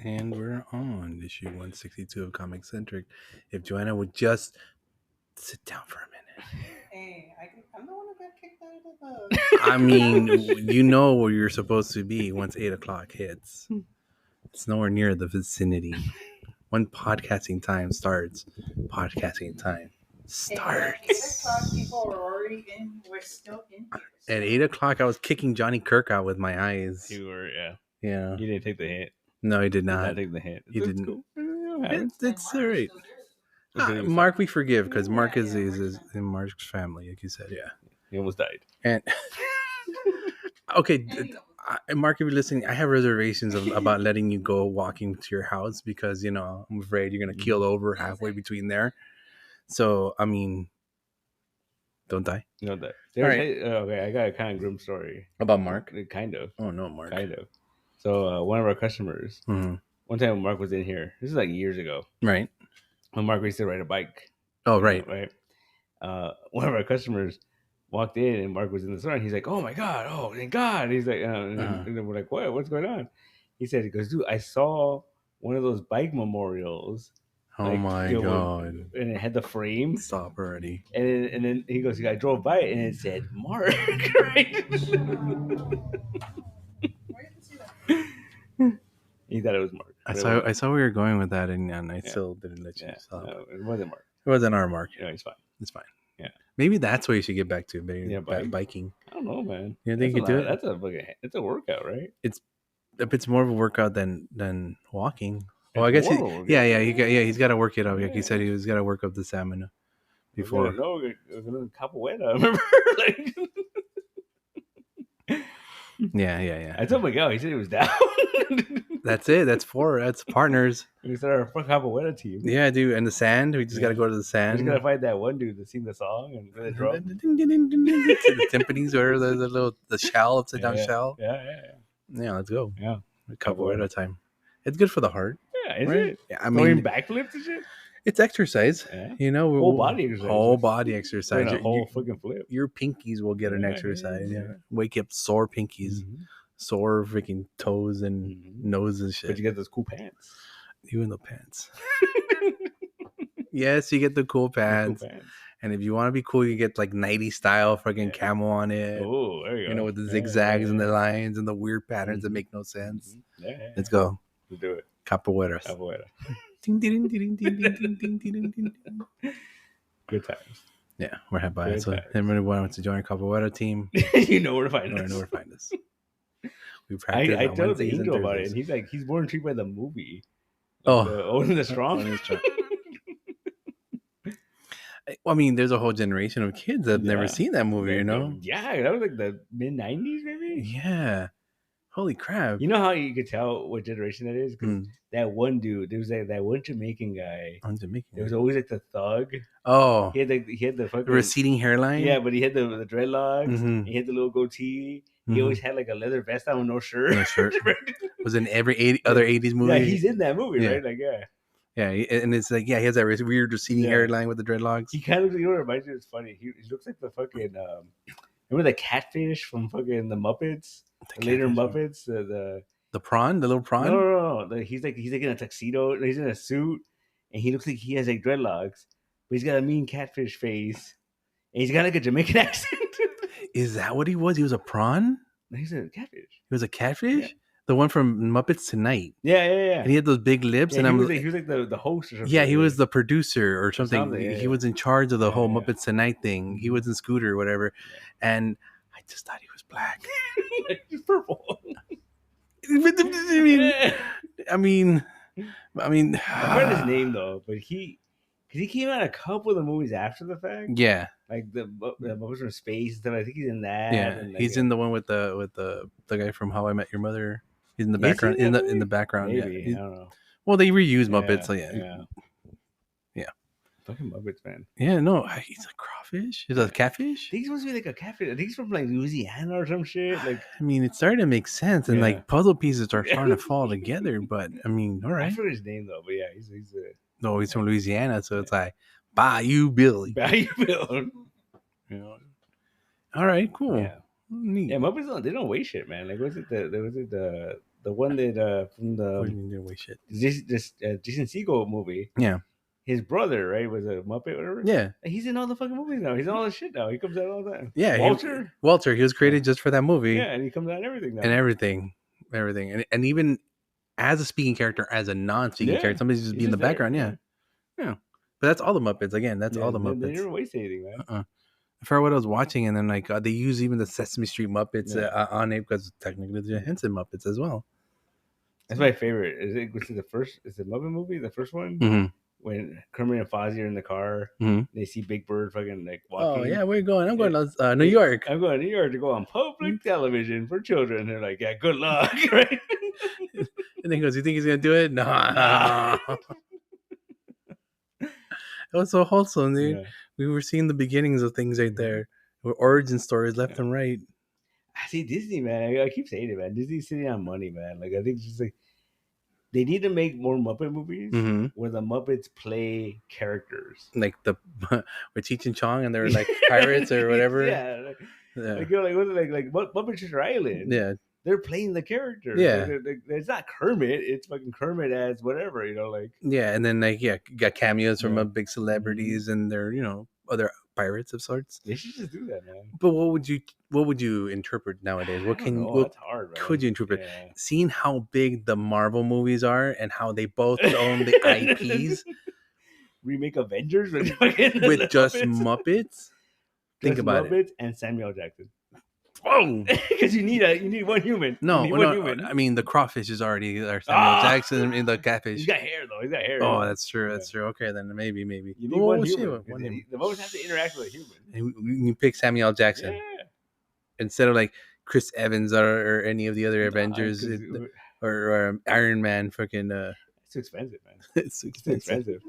And we're on issue 162 of ComiCentric. If Joanna would just sit down for a minute. Hey, I'm the one who got kicked out of the... I mean, you know where you're supposed to be once 8 o'clock hits. It's nowhere near the vicinity. When podcasting time starts, podcasting time starts. Hey, at 8 o'clock, people are already in. We're still in here. So. At 8 o'clock, I was kicking Johnny Kirk out with my eyes. You were, yeah. Yeah. You didn't take the hit. No, he did Did not. not take the hit. He didn't. Cool. It's all right. Mark, we forgive because Mark is in Mark's family, like you said. Yeah. He almost died. And okay, Mark, if you're listening, I have reservations about letting you go walking to your house because I'm afraid you're gonna keel over halfway between there. So I mean, don't die. No, that. All right. Okay, I got a kind of grim story About Mark. Kind of. Oh no, Mark. Kind of. So one of our customers, Mm-hmm. one time when Mark was in here, this is like years ago. Right. When Mark used to ride a bike. Oh, right. Right. One of our customers walked in and Mark was in the store and he's like, "Oh my god! Oh thank God!" He's like, and then we're like, "What? What's going on?" He said, "He goes, dude, I saw one of those bike memorials." Oh my God! And it had the frame. Stop already. And then he goes, "I drove by it and it said Mark." Right? He thought it was Mark. I saw where you were going with that, and I still didn't let you. Yeah, Stop. no, it wasn't Mark. It wasn't our Mark. Yeah, it's fine. It's fine. Yeah. Maybe that's what you should get back to. Maybe biking. I don't know, man. You think you could do it? That's a workout, right? It's more of a workout than walking. Well, I guess he's got to work it up. Like he said, he's got to work up the stamina before. Capoeira. Remember? Like, yeah. I told my guy. He said he was down. That's it. That's partners. We started our capoeira team. Yeah, dude. And the sand. We just got to go to the sand. We just got to find that one dude to sing the song and play the drum. The timpanis or the shell, upside down shell. Yeah. Let's go. Yeah. Capoeira time. It's good for the heart. Yeah, is it? Yeah, I mean, backflips and shit. It's exercise. Yeah. Whole body exercise. A whole fucking flip. Your pinkies will get an exercise. Yeah. Wake up sore pinkies, sore freaking toes and nose and shit. But you get those cool pants. You in the pants. Yes, you get the cool pants. And if you want to be cool, you get like 90s style fucking camo on it. Oh, there you go. With the zigzags and the lines and the weird patterns that make no sense. Yeah. Let's go. Let's do it. Capoeiras. Good times. Yeah, we're happy by it. So everybody wants to join a capoeira team. You know where to find us. Know where to find us. We practice. I told the Angel about it, and he's like, he's more intrigued by the movie. Owen the Strong. I mean, there's a whole generation of kids that have never seen that movie, Yeah, that was like the mid-90s, maybe? Yeah. Holy crap. You know how you could tell what generation that is? Because that one dude, there was that one Jamaican guy. There was always like the thug. Oh. He had the fucking... The receding hairline? Yeah, but he had the dreadlocks. He had the little goatee. He always had like a leather vest on with no shirt. No shirt. Was in every other 80s movie? Yeah, he's in that movie, right? Like, yeah. Yeah, and it's like, he has that weird receding hairline with the dreadlocks. He kind of, reminds me, it's funny. He looks like the fucking, remember the catfish from fucking the Muppets? The later Muppets? The prawn? The little prawn? No. He's like in a tuxedo, he's in a suit, and he looks like he has like dreadlocks, but he's got a mean catfish face, and he's got like a Jamaican accent. Is that what he was? He was a prawn? No, he's a catfish. He was a catfish? Yeah. The one from Muppets Tonight. Yeah. And he had those big lips. Yeah, and he was like the host or something. Yeah, he was the producer or something. He was in charge of the whole Muppets Tonight thing. He was in Scooter or whatever. Yeah. And I just thought he was black. He's purple. I mean, I heard his name though, but because he came out a couple of the movies after the fact. Yeah. Like the Muppets from Space and stuff. I think he's in that. Yeah, and he's in the one with the guy from How I Met Your Mother. He's in the background. In the background. Maybe. Yeah. I don't know. Well, they reuse Muppets. Yeah. Fucking Muppets, man. Yeah, no, he's a crawfish. He's a catfish. I think he's supposed to be like a catfish. I think he's from like Louisiana or some shit. Like, I mean, it's starting to make sense, and like puzzle pieces are starting to fall together. But I mean, all right. I forget his name though, but yeah, he's no, he's from Louisiana, so it's like Bayou Billy. All right, cool. Yeah. Neat. Yeah, Muppets they don't weigh shit, man. Like, was it the the one that from What do the you mean, wait, shit? this Jason Segel movie. Yeah. His brother, right, was a Muppet, whatever. Yeah. And he's in all the fucking movies now. He's in all the shit now. He comes out all the time. Yeah. Walter. Walter. He was created just for that movie. Yeah, and he comes out in everything now. And everything. And even as a speaking character, as a non-speaking character, somebody's just be in the background. Yeah. But that's all the Muppets. Again, that's all the Muppets. They never waste anything, man. I forgot what I was watching, and then like they use even the Sesame Street Muppets on it because technically they're Henson Muppets as well. That's my favorite. Is it the first? Is the Muppet movie the first one? Mm-hmm. When Kermit and Fozzie are in the car, they see Big Bird fucking like walking. Oh yeah, where you going? I'm going to New York. I'm going to New York to go on public television for children. They're like, yeah, good luck, right? And then he goes, "You think he's gonna do it?" No. It was so wholesome, dude. Yeah. We were seeing the beginnings of things right there, origin stories left and right. I see Disney, man. I keep saying it, man. Disney's sitting on money, man. Like I think it's just like they need to make more Muppet movies where the Muppets play characters. Like we're teaching Chong and they're like pirates or whatever. Like Muppet Treasure Island. Yeah. They're playing the characters. Yeah. It's not Kermit. It's fucking Kermit as whatever, like. Yeah, and then got cameos from big celebrities and they're, other pirates of sorts. They should just do that, man. But what would you interpret nowadays? What that's hard, man. Could you interpret? Yeah. Seeing how big the Marvel movies are and how they both own the IPs. Remake Avengers with just Muppets. Think about Muppets and Samuel Jackson. Oh, because you need one human. No, human. I mean the crawfish is already there. Samuel Jackson in the catfish. He's got hair though. He's got hair. Oh, that's true. That's true. Okay, then maybe. You need one human. The Muppets have to interact with a human. And you pick Samuel Jackson instead of like Chris Evans or any of the other Avengers or Iron Man. Freaking. It's too expensive, man. It's too expensive.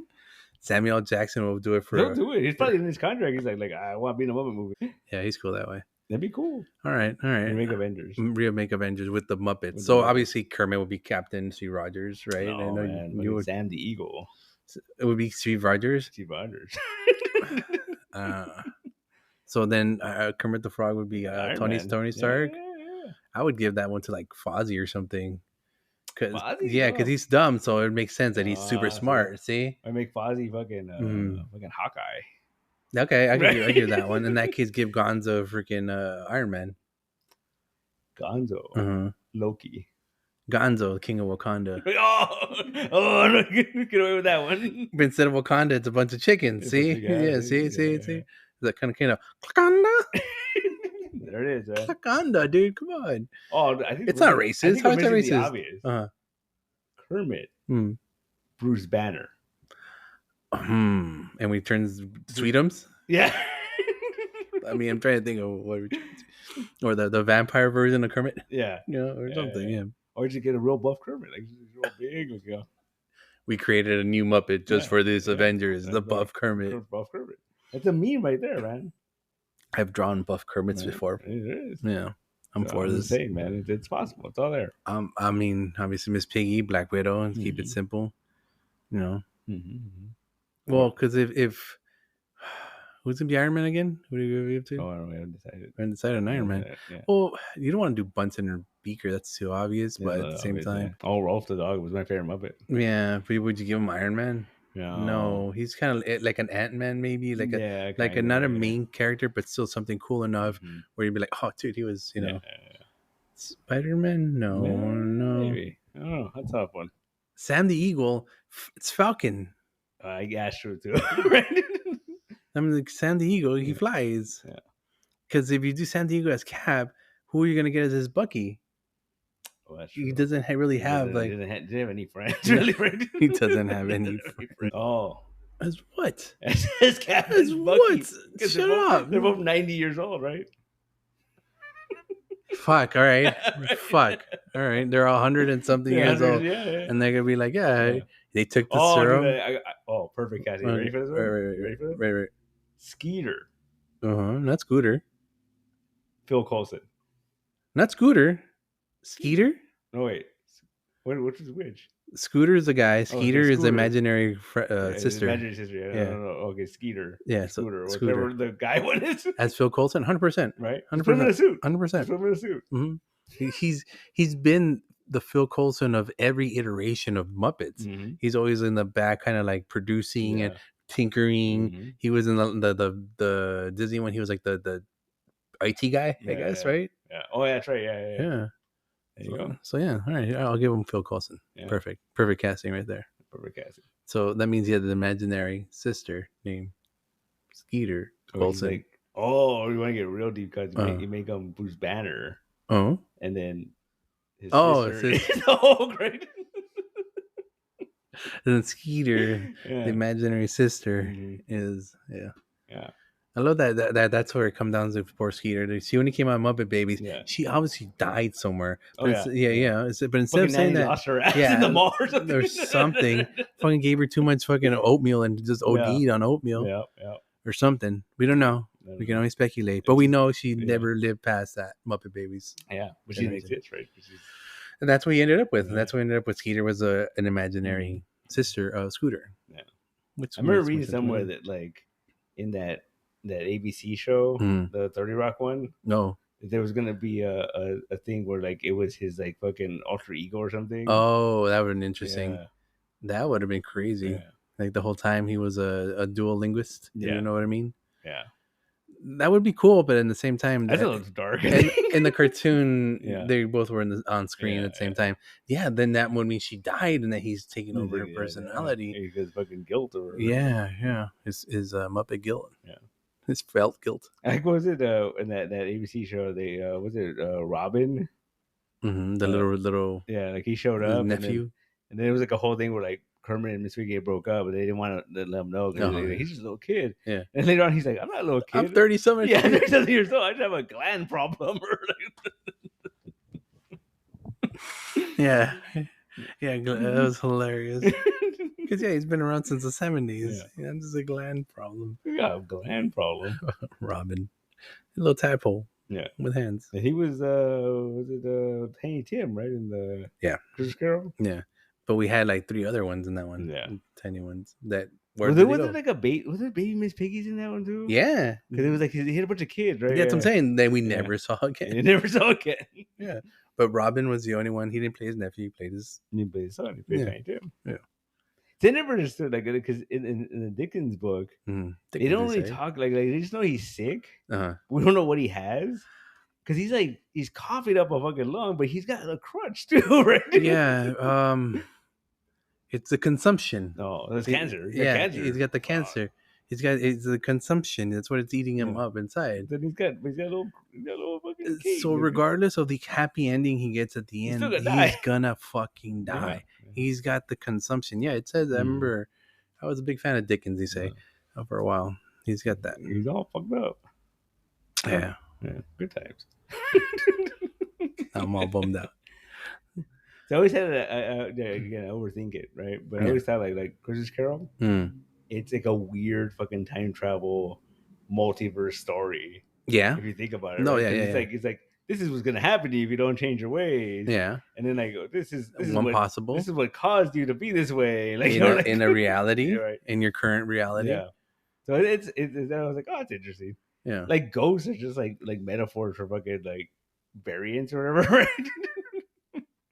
Samuel Jackson will do it for. He'll do it. He's probably in his contract. He's like I want to be in a Muppet movie. Yeah, he's cool that way. That'd be cool. All right. Remake Avengers. Remake Avengers with the Muppets. So obviously Kermit would be Captain Steve Rogers, right? No, man. You would Sam the Eagle. It would be Steve Rogers. So then Kermit the Frog would be Tony Stark. Yeah. I would give that one to like Fozzie or something. Because he's dumb, so it makes sense that he's super smart. See, I make Fozzie fucking Hawkeye. Okay, I give that one. In that case, give Gonzo freaking Iron Man. Gonzo, Loki. Gonzo, King of Wakanda. Oh, no, get away with that one. But instead of Wakanda, it's a bunch of chickens. See, see. That kind of Wakanda. There it is, man. Wakanda, dude. Come on. Oh, I think it's not racist. How is that racist? Obvious. Kermit, Bruce Banner. And we turn Sweetums. Yeah. I mean, I'm trying to think of what we or the vampire version of Kermit. Yeah. Or something. Yeah. Or just get a real buff Kermit, like real big. We created a new Muppet just for this Avengers, the buff Kermit. Buff Kermit. That's a meme right there, man. I've drawn buff Kermits before. It is. Yeah. I'm for this. Insane, man. It's possible. It's all there. I mean, obviously Miss Piggy, Black Widow, and keep it simple. Well, because if who's gonna be Iron Man again? Who do you give to? Oh, I don't know. We haven't decided. We haven't decided on Iron Man. Yeah. Well, you don't want to do Bunsen or Beaker. That's too obvious. But at the same time, Rolf the dog was my favorite Muppet. Yeah, but would you give him Iron Man? Yeah. No, he's kind of like an Ant-Man, maybe like another main character, but still something cool enough where you'd be like, oh, dude, he was, Spider-Man. No. Maybe. Oh, that's a tough one. Sam the Eagle. It's Falcon. I guess true too. Right? I mean, like Sam the Eagle, he flies. Yeah. Because if you do Sam the Eagle as Cap, who are you gonna get as his Bucky? Oh, that's true. He doesn't really have he doesn't have any friends. Really, right? He doesn't have any friends. Oh, as what? As Cap, as what? Shut up! They're both 90 years old, right? Fuck. All right. Fuck. All right. They're 100 and something years old, and they're gonna be like, they took the serum. Perfect, Cassie. Ready for this one? Ready for this? Right. Skeeter. Not Scooter. Phil Coulson. Not Scooter. Skeeter? No, wait. Which is which? Scooter is the guy. Skeeter is the imaginary sister. Imaginary sister. Yeah. No. Okay, Skeeter. Yeah. Scooter. Whatever the guy one is. As Phil Coulson, 100%. Right. 100%. Swim in a suit. 100%. Swim in a suit. Mm-hmm. He's been the Phil Coulson of every iteration of Muppets. Mm-hmm. He's always in the back, kind of like producing and Yeah. tinkering. Mm-hmm. He was in the Disney one. He was like the IT guy, I guess, right? Yeah. Oh, yeah, that's right. Yeah. Yeah. There you go. So yeah, all right. Yeah, I'll give him Phil Coulson. Yeah. Perfect casting right there. Perfect casting. So that means he had an imaginary sister named Skeeter Coulson. Like, oh, you want to get real deep because you make him Bruce Banner. Oh. And then his sister is great. And then Skeeter, the imaginary sister, is Yeah. I love that's where it comes down to poor Skeeter. See, when he came out of Muppet Babies, she obviously died somewhere. Oh, but but instead fucking of saying that, lost her ass in the mall or something. There's something. Fucking gave her too much fucking oatmeal and just OD'd on oatmeal. Yeah. Or something. We don't know. We can only speculate. But we know she never lived past that Muppet Babies. Yeah. But she didn't exist, right? And that's what he ended up with. And that's what ended up with. Skeeter was an imaginary sister of Scooter. Yeah. Which I remember reading somewhere that like in that ABC show, the 30 Rock one. No. There was gonna be a thing where like it was his like fucking alter ego or something. Oh, that would have been interesting. Yeah. That would have been crazy. Yeah. Like the whole time he was a dual linguist. You know what I mean? Yeah. That would be cool, but in the same time, that's a little dark. In the cartoon, they both were on screen at the same time. Yeah, then that would mean she died, and that he's taking over her personality. His fucking guilt, or his Muppet guilt. Yeah, his felt guilt. Like, what was it in that ABC show? They was it Robin? Mm-hmm, the little like he showed up, nephew, and then it was like a whole thing where like Kermit and Miss Piggy broke up, but they didn't want to let him know. He's just a little kid. Yeah. And later on, he's like, I'm not a little kid. I'm 30-something. Yeah, 30-something years old. I just have a gland problem. Yeah. That was hilarious. Because, he's been around since the 70s. Yeah, just a gland problem. You got a gland problem. Robin. A little tadpole. Yeah. With hands. And he was it Tiny Tim, right? In the Christmas Carol? Yeah. But we had like 3 other ones in that one. Yeah. Tiny ones. That was it like was there baby Miss Piggies in that one too? Yeah. Because it was like he had a bunch of kids, right? Yeah, that's what I'm saying. That we never saw again. You never saw again. Yeah. But Robin was the only one. He didn't play his nephew. He played his son. He played Tiny Tim. Yeah. They never understood like because in the Dickens book, they don't really talk like they just know he's sick. We don't know what he has. Because he's coughing up a fucking lung, but he's got a crutch too, right? Yeah. It's the consumption. No, that's cancer. Cancer. He's got the cancer. It's the consumption. That's what it's eating him up inside. Then he's got a little fucking cage. So regardless of the happy ending he gets at the end, he's gonna fucking die. Yeah. He's got the consumption. Yeah, it says. I remember, I was a big fan of Dickens. He say for a while. He's got that. He's all fucked up. Yeah. Yeah, good times. I'm all bummed out. So I always had again, I overthink it, right? But I always thought like Christmas Carol, it's like a weird fucking time travel multiverse story. Yeah, if you think about it. No, right? It's like this is what's gonna happen to you if you don't change your ways. Yeah, and then I go, this is one possible. This is what caused you to be this way. Like in a reality, right. In your current reality. Yeah. So it's I was like, oh, it's interesting. Yeah, like ghosts are just like metaphors for fucking like variants or whatever, right?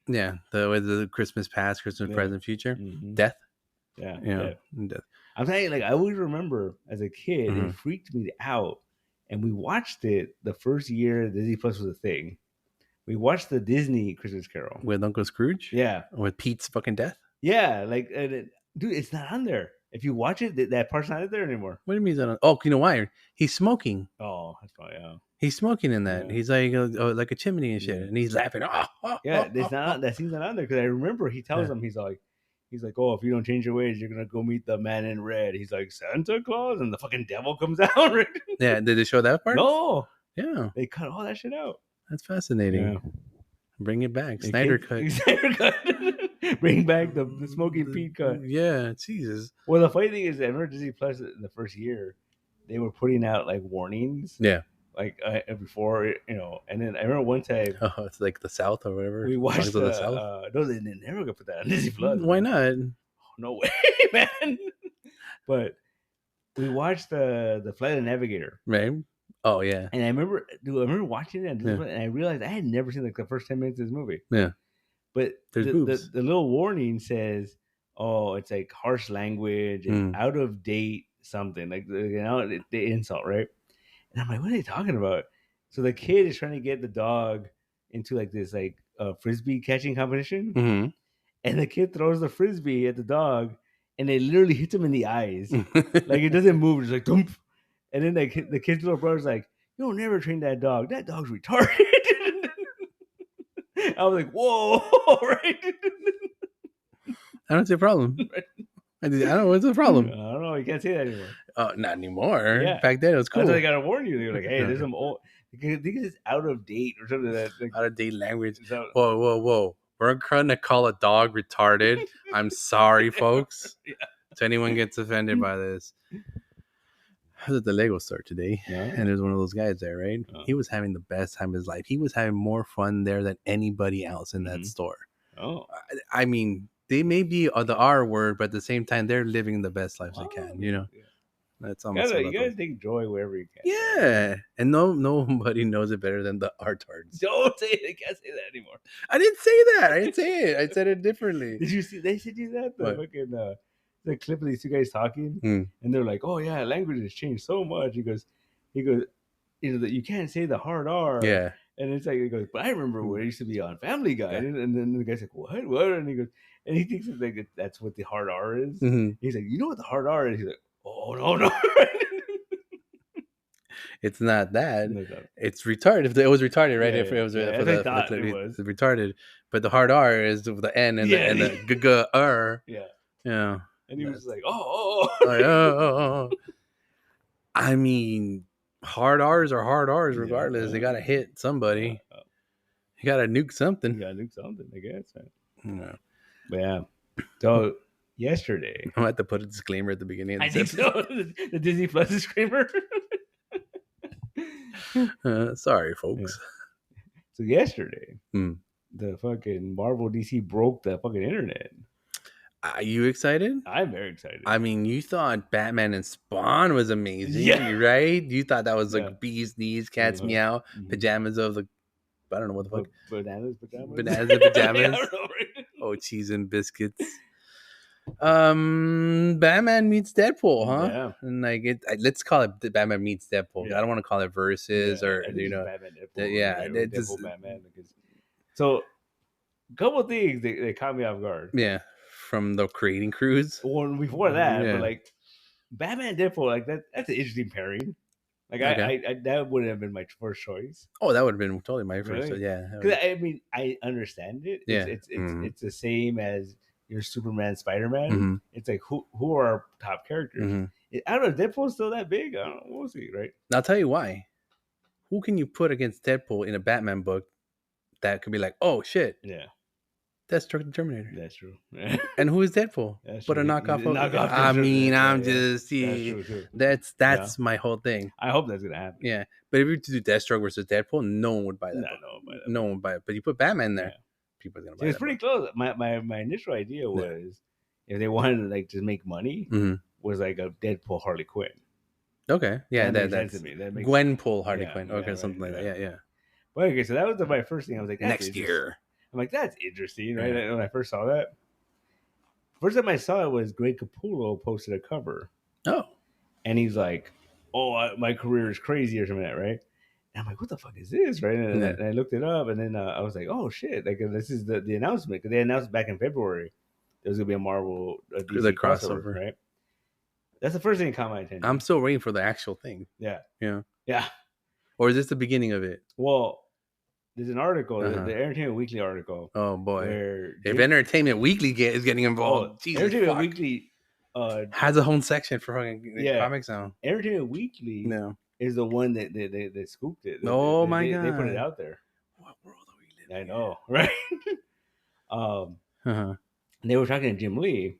Yeah, the Christmas past, Christmas present, future, death. Yeah, death. I'm telling you, like I always remember as a kid, it freaked me out, and we watched it the first year Disney Plus was a thing. We watched the Disney Christmas Carol with Uncle Scrooge. Yeah, with Pete's fucking death. Yeah, like dude, it's not on there. If you watch it, that part's not there anymore. What do you mean? Oh, you know why? He's smoking. Oh, that's probably He's smoking in that. Yeah. He's like a chimney and shit, and he's laughing. It's not that scene's not on there because I remember he tells him he's like, oh, if you don't change your ways, you're gonna go meet the man in red. He's like Santa Claus, and the fucking devil comes out. Right? Yeah, did they show that part? No. Yeah, they cut all that shit out. That's fascinating. Yeah. Bring it back, Snyder cut. Snyder cut. Bring back the Smoking Pete cut. Yeah, Jesus. Well, the funny thing is, I remember Disney Plus in the first year, they were putting out like warnings. Yeah. Like before, and then I remember one time. Oh, it's like the South or whatever. We watched the South. No, they never gonna put that on Disney Plus. Why not? Oh, no way, man. But we watched the Flight of the Navigator. Right. Oh yeah. And I remember watching it, and I realized I had never seen like the first 10 minutes of this movie. Yeah. But There's the boobs. little warning says, "Oh, it's like harsh language and out of date something like the insult, right?" And I'm like, "What are they talking about?" So the kid is trying to get the dog into like this like frisbee catching competition, Mm-hmm. and the kid throws the frisbee at the dog, and it literally hits him in the eyes. Like it doesn't move, it's like thump. And then the kid's little brother's like, "You'll never train that dog. That dog's retarded." I was like, "Whoa!" Right? I don't see a problem. I don't know what's the I problem. don't know. You can't say that anymore. Oh, not anymore. Yeah. Back then it was cool. That's why they gotta warn you. They're like, "Hey, there's some old. I think it's out of date or something like that." Like, Out of date language. so, Whoa. We're gonna call a dog retarded. I'm sorry, folks. Yeah. If anyone gets offended by this. I was at the Lego store today, and there's one of those guys there, right? He was having the best time of his life. He was having more fun there than anybody else in that store. Oh, I mean, they may be the R word, but at the same time, they're living the best lives they can. You know, that's almost. you gotta take joy wherever you can. Yeah, and nobody knows it better than the artards. Don't say it. I can't say that anymore. I didn't say that. I didn't say it. I said it differently. Did you see? They said you that the fucking the clip of these two guys talking, and they're like, "Oh yeah, language has changed so much." He goes, you know, that you can't say the hard R. Yeah. And it's like, he goes, "But I remember when it used to be on Family Guy." Yeah. And then the guy's like, "What? And he goes, and he thinks it's like that's what the hard R is. Mm-hmm. He's like, "You know what the hard R is?" He's like, "Oh no." It's not that. No. It's retarded. If it was retarded, right? Yeah, if it was yeah, for the clip, it's retarded. But the hard R is the N and the g R. Yeah. Yeah. And he was like, "Oh." Like, oh. I mean, hard R's are hard R's regardless. Yeah. They gotta hit somebody. You gotta nuke something. You gotta nuke something, I guess. Yeah. But yeah. So yesterday, I have to put a disclaimer at the beginning. I think so. The Disney Plus disclaimer. Sorry, folks. Yeah. So yesterday, the fucking Marvel DC broke the fucking internet. Are you excited? I'm very excited. I mean, you thought Batman and Spawn was amazing, right? You thought that was like bees knees, cats meow, pajamas of the, I don't know what the fuck. Bananas pajamas. Bananas and pajamas. I don't know, right? Oh, cheese and biscuits. Batman meets Deadpool, huh? Yeah. And like let's call it Batman meets Deadpool. Yeah. I don't want to call it versus or Batman, Deadpool, Deadpool, Batman. Because so a couple of things they caught me off guard. Yeah. From the creating crews. Well, before that, but like Batman Deadpool, like that's an interesting pairing. Like I that wouldn't have been my first choice. Oh, that would have been totally my first choice. Yeah. Because I mean, I understand it. It's the same as your Superman, Spider-Man. Mm-hmm. It's like who are our top characters? Mm-hmm. I don't know. Deadpool's still that big. I don't know. We'll see, right? Now, I'll tell you why. Who can you put against Deadpool in a Batman book that could be like, oh shit, yeah. Deathstroke the Terminator. That's true. And who is Deadpool? That's but true. a knockoff of. I mean, I'm just that's my whole thing. I hope that's gonna happen. Yeah, but if you were to do Deathstroke versus Deadpool, no one would buy that. No one would buy it. But you put Batman there, people are gonna buy it. It's pretty close. My initial idea was if they wanted to like just make money, was like a Deadpool Harley Quinn. Okay, yeah, that's sense to me. That makes Gwenpool Harley Quinn. Okay, something like that. Yeah. But okay, so that was my first thing. I was like, next year. I'm like, that's interesting, right? Yeah. When I first saw that, first time I saw it was Greg Capullo posted a cover. Oh, and he's like, "Oh, my career is crazy" or something like that, right? And I'm like, "What the fuck is this?" Right? And I looked it up, and then I was like, "Oh shit!" Like this is the announcement because they announced back in February there was gonna be a Marvel DC crossover, right? That's the first thing that caught my attention. I'm still waiting for the actual thing. Yeah. Yeah. Or is this the beginning of it? Well. There's an article, the Entertainment Weekly article. Oh boy! If Entertainment Weekly is getting involved, Entertainment Weekly has a whole section for fucking comics now. Entertainment Weekly is the one that they scooped it. Oh my god! They put it out there. What world are we living in? I know, right? They were talking to Jim Lee,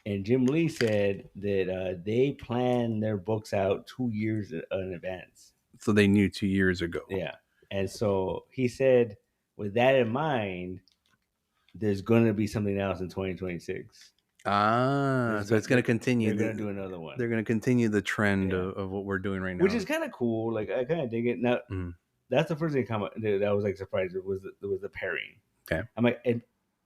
and Jim Lee said that they plan their books out 2 years in advance. So they knew 2 years ago. Yeah. And so he said, with that in mind, there's going to be something else in 2026. So it's going to continue. They're going to do another one. They're going to continue the trend of what we're doing right now. Which is kind of cool. Like, I kind of dig it. Now, that's the first thing that was like surprised. It was the pairing. Okay. I'm like, and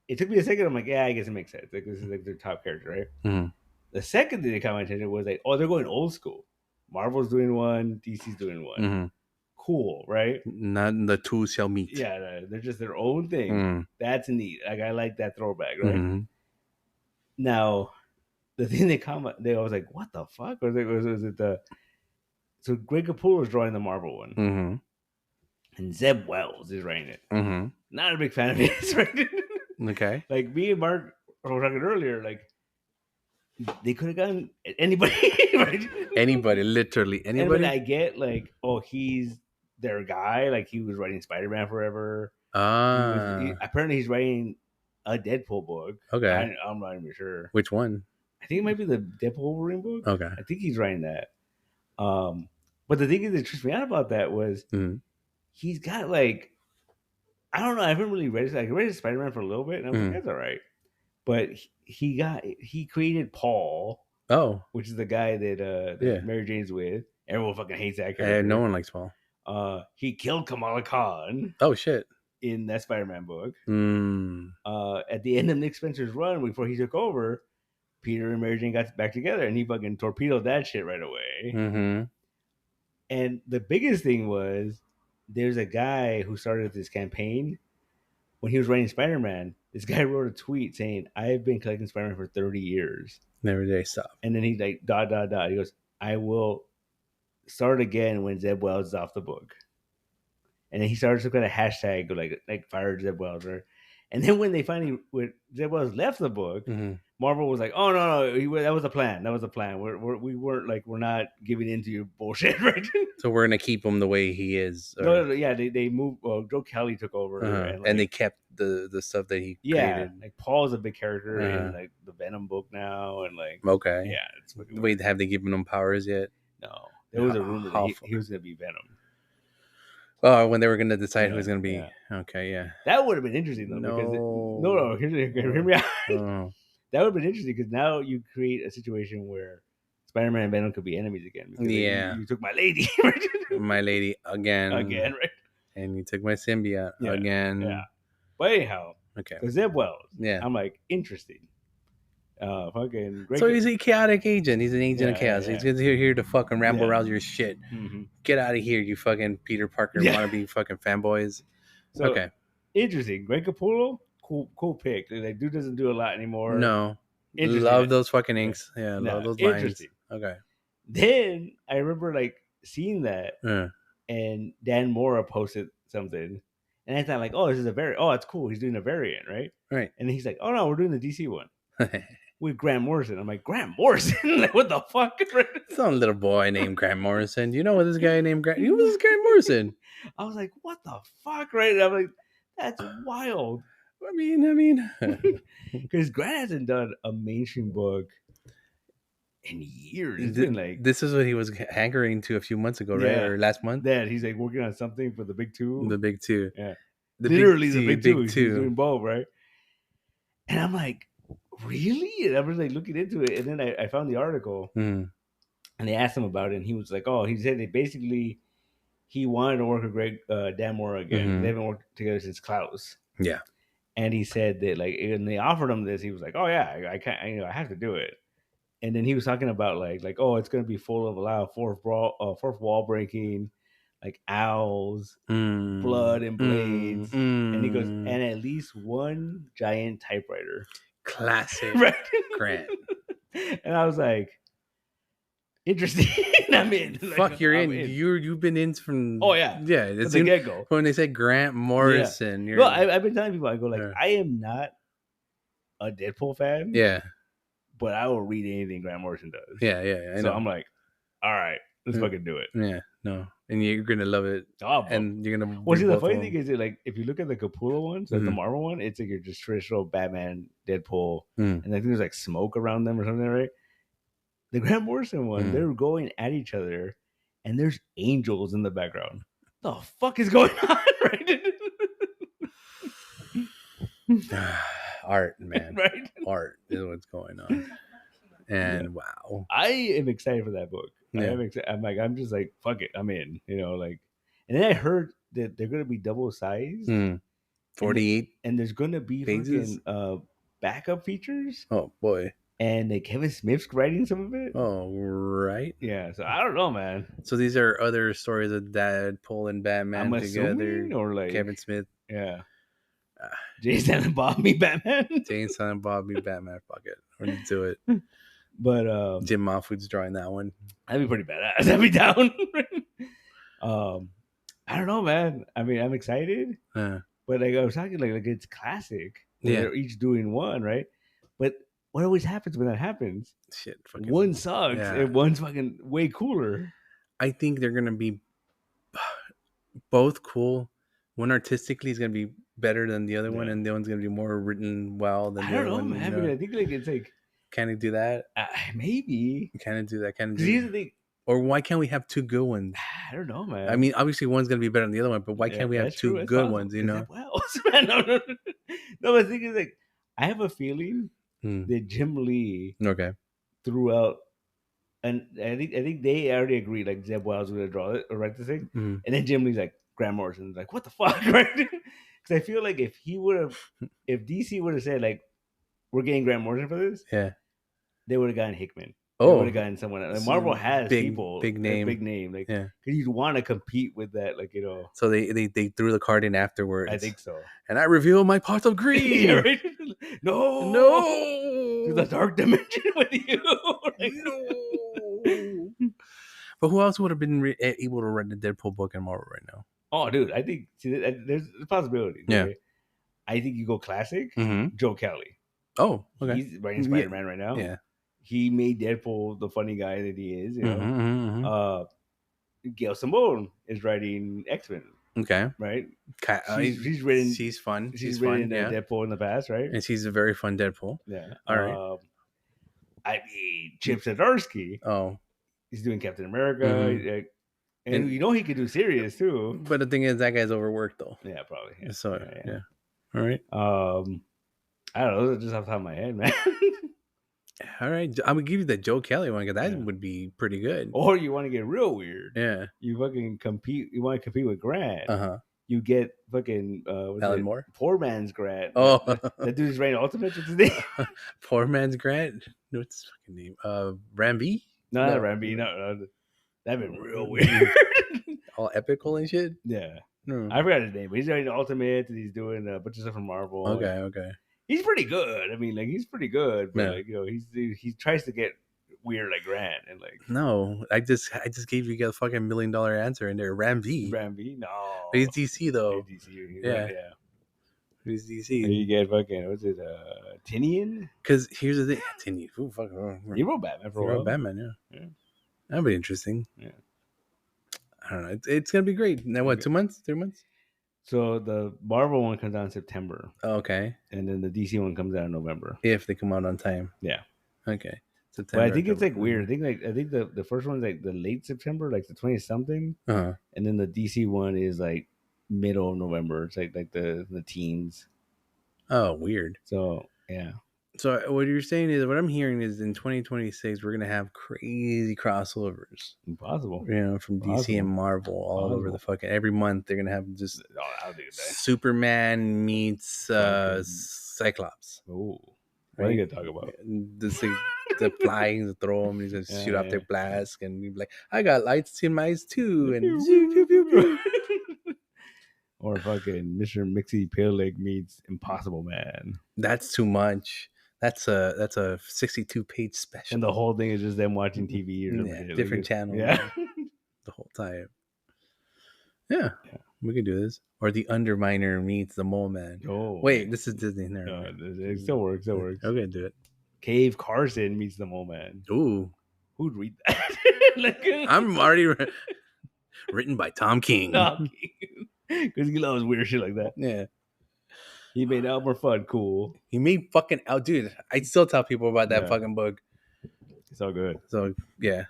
it took me a second. I'm like, yeah, I guess it makes sense. Like this is like their top character, right? Mm-hmm. The second thing that caught my attention was like, oh, they're going old school. Marvel's doing one, DC's doing one. Mm-hmm. Cool, right? Not the two shall meet. Yeah, they're just their own thing. Mm. That's neat. Like I like that throwback, right? Mm-hmm. Now, the thing they was like, what the fuck? Was it the so Greg Capullo was drawing the Marvel one, Mm-hmm. and Zeb Wells is writing it. Mm-hmm. Not a big fan of his, right? Okay. Like me and Mark were talking earlier, like they could have gotten anybody, right? Anybody, literally anybody. I get like, oh, he's their guy. Like he was writing Spider-Man forever. Apparently he's writing a Deadpool book. Okay. I'm not even sure. Which one? I think it might be the Deadpool Wolverine book. Okay. I think he's writing that. But the thing that tripped me out about that was he's got like, I don't know. I haven't really read it. I read Spider-Man for a little bit, and I was like, that's all right. But he created Paul. Oh, which is the guy that Mary Jane's with. Everyone fucking hates that character. no one likes Paul. He killed Kamala Khan. Oh shit! In that Spider-Man book. Mm. At the end of Nick Spencer's run, before he took over, Peter and Mary Jane got back together, and he fucking torpedoed that shit right away. Mm-hmm. And the biggest thing was, there's a guy who started this campaign when he was writing Spider-Man. This guy wrote a tweet saying, "I've been collecting Spider-Man for 30 years. Never did I stop." And then he like ... He goes, "I will start again when Zeb Wells is off the book." And then he started some kind of hashtag like fire Zeb Wells. Right? And then when Zeb Wells left the book, Marvel was like, "Oh no, that was a plan. That was a plan. We're not giving into your bullshit, right?" So we're gonna keep him the way he is. Or... No, yeah, they moved. Joe Kelly took over, and they kept the stuff that he created. Like Paul's a big character in like the Venom book now, and like okay, yeah. It's wait, have they given him powers yet? No, there was a rumor that he was gonna be Venom. Oh, when they were gonna decide who was gonna be okay, yeah, that would have been interesting though. No, hear me out. That would have been interesting because now you create a situation where Spider-Man and Venom could be enemies again. Yeah, you took my lady, right? My lady again, right? And you took my symbiote again. Yeah, but anyhow, okay. Because Zeb Wells, yeah, I'm like interesting. Fucking great. So he's a chaotic agent. He's an agent of chaos. He's here to fucking ramble around your shit. Mm-hmm. Get out of here, you fucking Peter Parker wannabe fucking fanboys. So, okay, interesting. Greg Capullo, cool pick. Like dude doesn't do a lot anymore. No, love those fucking inks. Yeah, love those lines. Interesting. Okay. Then I remember like seeing that, and Dan Mora posted something, and I thought like, oh, this is that's cool. He's doing a variant, right? Right. And he's like, oh no, we're doing the DC one. With Grant Morrison. I'm like, Grant Morrison? Like, what the fuck? Some little boy named Grant Morrison. You know what this guy named Grant? Who was Grant Morrison? I was like, what the fuck? Right? And I'm like, that's wild. I mean, because Grant hasn't done a mainstream book in years. It's been like, this is what he was hankering to a few months ago, right? Or last month. That he's like working on something for the big two. The big two. Yeah. Literally the big two. He's doing both, right? And I'm like, really? And I was like looking into it, and then I found the article, and they asked him about it, and he was like, "Oh, he said that basically he wanted to work with Dan Mora again. They haven't worked together since Klaus." Yeah, and he said that like, when they offered him this, he was like, "Oh yeah, I can't, I have to do it." And then he was talking about like, "Oh, it's gonna be full of a lot of fourth wall breaking, like owls, blood and blades," and he goes, "and at least one giant typewriter." Classic, right? Grant. And I was like, interesting. I'm in. Fuck, you're in. You've been in from. Oh yeah, It's the get go. When they say Grant Morrison, well, I've been telling people, I go like, I am not a Deadpool fan. Yeah, but I will read anything Grant Morrison does. Yeah. I know. I'm like, all right, let's fucking do it. Yeah, no, and you're gonna love it. And you're gonna. Well, see, the funny thing is that like, if you look at the Capullo ones, like the Marvel one, it's like you're just traditional Batman, Deadpool, and I think there's like smoke around them or something, right? The Grant Morrison one, they're going at each other, and there's angels in the background. What the fuck is going on, right? Art, man. Right? Art is what's going on. And wow. I am excited for that book. Yeah. I'm just like, fuck it, I'm in. Like, and then I heard that they're gonna be double sized, 48 and there's gonna be pages. fucking backup features, Oh boy. and like Kevin Smith's writing some of it. Oh right. Yeah, so I don't know, man. So these are other stories of Deadpool and Batman I'm together. assuming, or like Kevin Smith, yeah, Ah. Jason and Bobby Batman. Jane Silent Bob, me Batman. Fuck it, we're gonna do it. But Jim Mahfood's drawing that one. that'd be pretty badass. I'd be down. I don't know, man. I mean, I'm excited, Uh, but like I was talking, like it's classic. Yeah. They're each doing one, right? But what always happens when that happens? shit, fucking. One sucks, yeah. and one's fucking way cooler. I think they're gonna be both cool. One artistically is gonna be better than the other one, Yeah. and the one's gonna be more written well than I the don't other know, one. man. You I mean, know? I think like it's like Can it do that? maybe Can it do that? Can it because here's do? the thing. Or why can't we have two good ones? I don't know, man. I mean, obviously one's gonna be better than the other one, but why Yeah, can't we have that's two true, that's good possible, ones? You 'cause know? that Wells, man. No, but the thing is, like, I have a feeling Hmm. that Jim Lee Okay. threw out, and I think they already agreed, like Zeb Wells was gonna draw it or write the thing, Mhm. and then Jim Lee's like Grant Morrison's like, what the fuck, right? Because I feel like if DC would have said like, we're getting Grant Morrison for this, Yeah. they would have gotten Hickman. They Oh. would have gotten someone else. Like, So Marvel has big- people, big a name. big name, like Yeah. because you'd want to compete with that, like So they threw the card in afterwards. I think so. And I reveal my pot of greed. Yeah, right? No, No. to the dark dimension with you. Like, No. But who else would have been able to write the Deadpool book in Marvel right now? oh, dude, I think there's a possibility. Yeah. Okay? I think you go classic. Mm-hmm. Joe Kelly. Oh, okay. He's writing Yeah. Spider-Man right now. Yeah. He made Deadpool the funny guy that he is. You know, Mm-hmm, mm-hmm. Gail Simone is writing X-Men, Okay. right? She's written. She's fun. She's fun. written Yeah. Deadpool in the past, right? And she's a very fun Deadpool. Yeah. All right. I mean, Chip Zdarsky. Oh. He's doing Captain America, Mhm. and you know he could do serious too. But the thing is, that guy's overworked though. Yeah, probably. Yeah. So yeah. yeah. All right. I don't know. Those are just off the top of my head, man. All right. I'm gonna give you the Joe Kelly one because that Yeah. would be pretty good. Or you want to get real weird? Yeah. You fucking compete. You want to compete with Grant? Uh-huh. You get fucking Alan Moore? Poor man's Grant. Oh. that dude's writing Ultimate. What's his name? Poor man's Grant. What's his fucking name? Ramby? No, No. not Ramby. No. That'd been real weird. All epical and shit. Yeah, No. I forgot his name, but he's writing Ultimate, and he's doing a bunch of stuff from Marvel. Okay. He's pretty good. I mean, like he's pretty good, but Yeah. like you know, he tries to get weird like Grant and like No, I just gave you a fucking $1 million answer in there. Ramby. Ramby. No, He's DC though. DC. Yeah. Yeah. He's And DC. you get fucking what's it? Tinian. Because here's the thing. Continue. Ooh, fuck. He wrote Batman for a while. Batman, yeah. Yeah. That'd be interesting. Yeah. I don't know. It's gonna be great. Now what? Okay. 2 months? 3 months? So the Marvel one comes out in September, Oh, okay. and then the DC one comes out in November. If they come out on time. Yeah. Okay. But September. I think it's like October. weird. I think the first one's like the late September, like the 20 something, Uh-huh. and then the DC one is like middle of November. It's like the teens. Oh, weird. So yeah. So what you're saying is, what I'm hearing is, in 2026 we're gonna have crazy crossovers. Impossible. You know, from DC Possible. and Marvel all over the fucking. Every month they're gonna have just Oh, I'll do that. Superman meets Fucking- Cyclops. Oh, what are you gonna talk about? The flying, the throw them, he's gonna Yeah, shoot off yeah. their blast, and be like, I got lights in my eyes too, and Or fucking Mr. Mixie Pale Leg meets Impossible Man, that's too much. That's a 62-page special. and the whole thing is just them watching TV or some Yeah, shit. Like, different it's- channel. Yeah. The whole time. Yeah, Yeah. we could do this. Or the Underminer meets the Mole Man. Oh Wait, this is Disney. Never no, mind. it still works. Still works. Okay, do it. Cave Carson meets the Mole Man. Ooh, Who'd read that? Like, I'm already written by Tom King. because he loves weird shit like that. Yeah, He made Elmer Fudd cool. he made fucking out, dude. I still tell people about that Yeah. fucking book. It's all good. So yeah,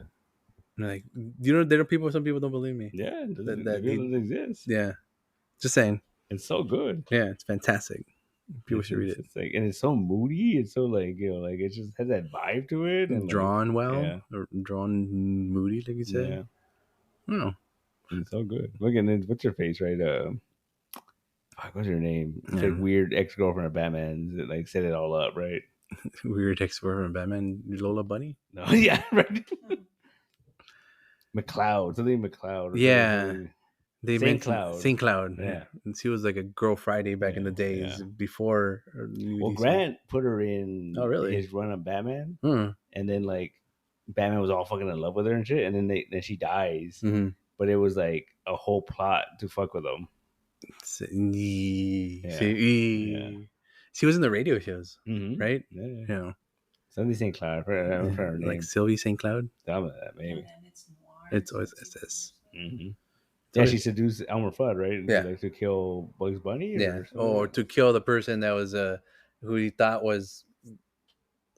and like, you know, there are people. Some people don't believe me. Yeah, it doesn't, That it doesn't exist. Yeah, just saying. It's so good. Yeah, it's fantastic. People should read it. It's like, and it's so moody. It's so like like it just has that vibe to it. And Drawn well, yeah. or drawn moody, like you like, said. yeah, Oh, it's so good. Look, and then what's your face, right? fuck, what's her name? It's Yeah. like weird ex-girlfriend of Batman's that like set it all up, right? Weird ex-girlfriend Batman, Lola Bunny. No, yeah, right. McCloud, something McCloud. Or Yeah. something. They Saint mentioned Cloud. Saint Cloud. Yeah. And she was like a Girl Friday back in the days before. Well, Grant put her in really? his run on Batman, Hmm. and then like Batman was all fucking in love with her and shit, and then she dies. Mm-hmm. But it was like a whole plot to fuck with them. She was in the radio shows, Mm-hmm. right? Yeah. Something St. Cloud. I don't know her name. Like Sylvie St. Cloud. Some of that, maybe. It's always SS. Mm-hmm. Yeah, she seduced Elmer Fudd, right? Yeah. Like to kill Bugs Bunny? Or to kill the person that was who he thought was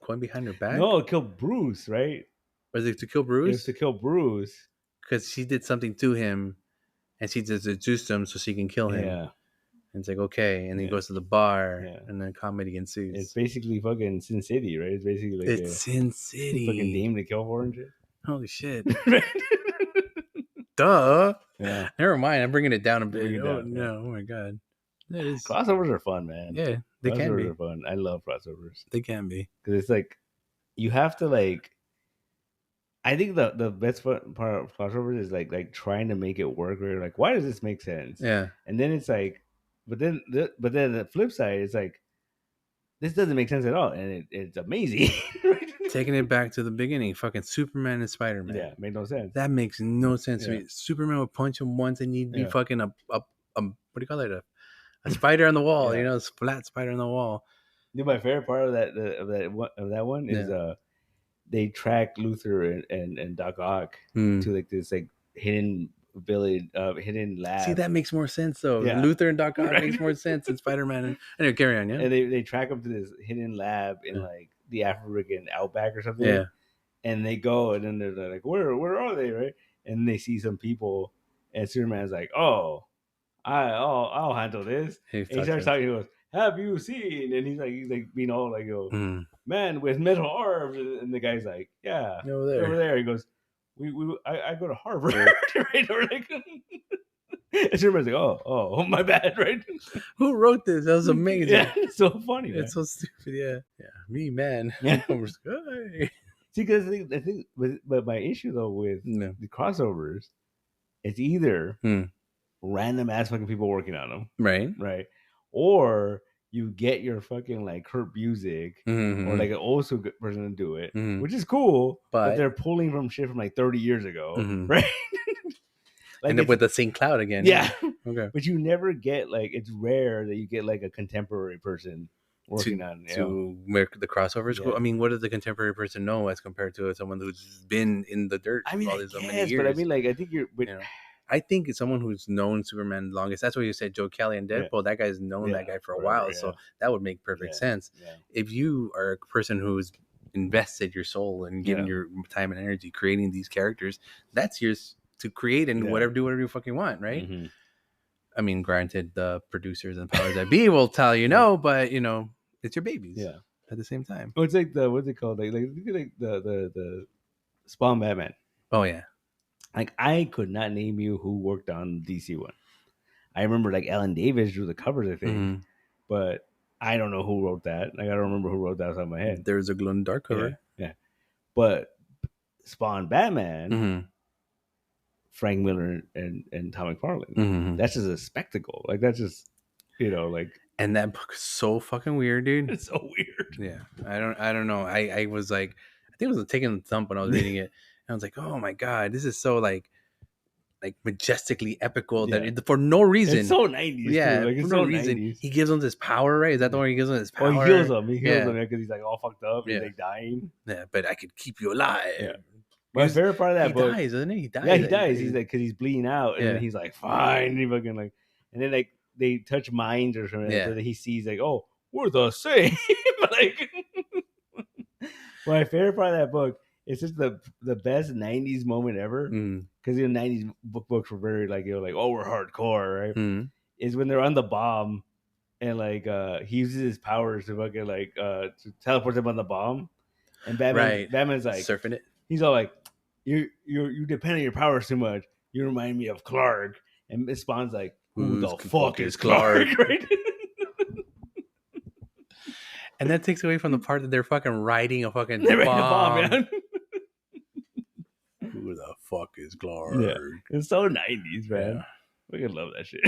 going behind her back? No, kill Bruce, right? Was it to kill Bruce? It was to kill Bruce. Because she did something to him and she just seduced him so she can kill him. Yeah. And it's like, okay. And then he goes to the bar and then comedy ensues. It's basically fucking Sin City, right? It's basically like Sin City. Fucking Dame to kill for and shit. Holy shit. Duh. Yeah. Never mind. I'm bringing it down a bit. No. Oh my god. Crossovers are fun, man. Yeah, they can be. Crossovers are fun. I love crossovers. They can be. Because it's like, you have to like, I think the best part of crossovers is like trying to make it work. Where you're like, why does this make sense? Yeah. And then it's like, but then the flip side is like, this doesn't make sense at all, and it's amazing. Right? Taking it back to the beginning, fucking Superman and Spider-Man. Yeah, made no sense. That makes no sense to me. Superman would punch him once, and he'd be fucking a what do you call it? A spider on the wall. You know, a flat spider on the wall. My favorite part of that one is they track Luthor and Doc Ock to like this like hidden village, hidden lab. See, that makes more sense though. Yeah. Luthor and Doc Ock makes more sense than Spider-Man. And anyway, carry on, yeah. And they track them to this hidden lab in like the African outback or something. Yeah. And they go, and then they're like, "Where are they?" Right? And they see some people, and Superman's like, "Oh, I'll handle this." He starts talking. He goes, "Have you seen?" And he's like being all like, "Man with metal arms," and the guy's like, "Yeah, over there." He goes, I go to Harvard, right? Or like, and Superman's like, "Oh, my bad," right? Who wrote this? That was amazing. Yeah, it's so funny. It's so stupid. Yeah, me, man. Yeah. See, because I think, but my issue though with the crossovers, it's either random ass fucking people working on them, right, or you get your fucking like Kurt Busiek or like an old school person to do it, which is cool, but they're pulling from shit from like 30 years ago, right? Like and then with the St. Cloud again. Yeah. Okay. But you never get like, it's rare that you get like a contemporary person working on to make the crossovers. Yeah. I mean, what does the contemporary person know as compared to someone who's been in the dirt? I mean, all these many years. But I mean, like, I think I think it's someone who's known Superman longest. That's what you said, Joe Kelly and Deadpool. Yeah. That guy's known that guy for a while, so that would make perfect sense. Yeah. If you are a person who's invested your soul and given your time and energy creating these characters, that's yours to create and do whatever you fucking want, right? Mm-hmm. I mean, granted, the producers and powers that be will tell you no, but you know, it's your babies. Yeah. At the same time, it's like what's it called? Like the Spawn Batman. Oh yeah. Like I could not name you who worked on the DC one. I remember like Alan Davis drew the covers, I think, but I don't know who wrote that. Like I don't remember who wrote that off my head. There's a glow in the dark cover. Yeah. But Spawn Batman. Frank Miller and Tom McFarlane. That's just a spectacle. Like that's just, you know, like. And that book is so fucking weird, dude. It's so weird. Yeah, I don't know. I was like, I think I was taking a thump when I was reading it, and I was like, oh my god, this is so like majestically epical that for no reason. It's so 90s. Yeah, like, for no reason. 90s. He gives them this power, right? Is that the one he gives them this power? Oh, he heals them. He heals them because he's like all fucked up and like dying. Yeah, but I could keep you alive. Yeah. My favorite part of that book. He dies, doesn't he? He dies. Yeah, he dies. He's like, because he's bleeding out, and then he's like, fine. And he fucking like, and then like they touch minds or something, so that he sees like, oh, we're the same. Like, my favorite part of that book is just the best '90s moment ever, because the '90s books were very like, you know, like, oh, we're hardcore, right? Is when they're on the bomb, and like he uses his powers to fucking like to teleport them on the bomb, and Batman's like surfing it. He's all like, you depend on your powers too much. You remind me of Clark. And Spawn's like, who the fuck is Clark? Right? And that takes away from the part that they're fucking riding a fucking They ran a bomb. bomb, man. Who the fuck is Clark? Yeah. It's so 90s, man. Yeah. We could love that shit.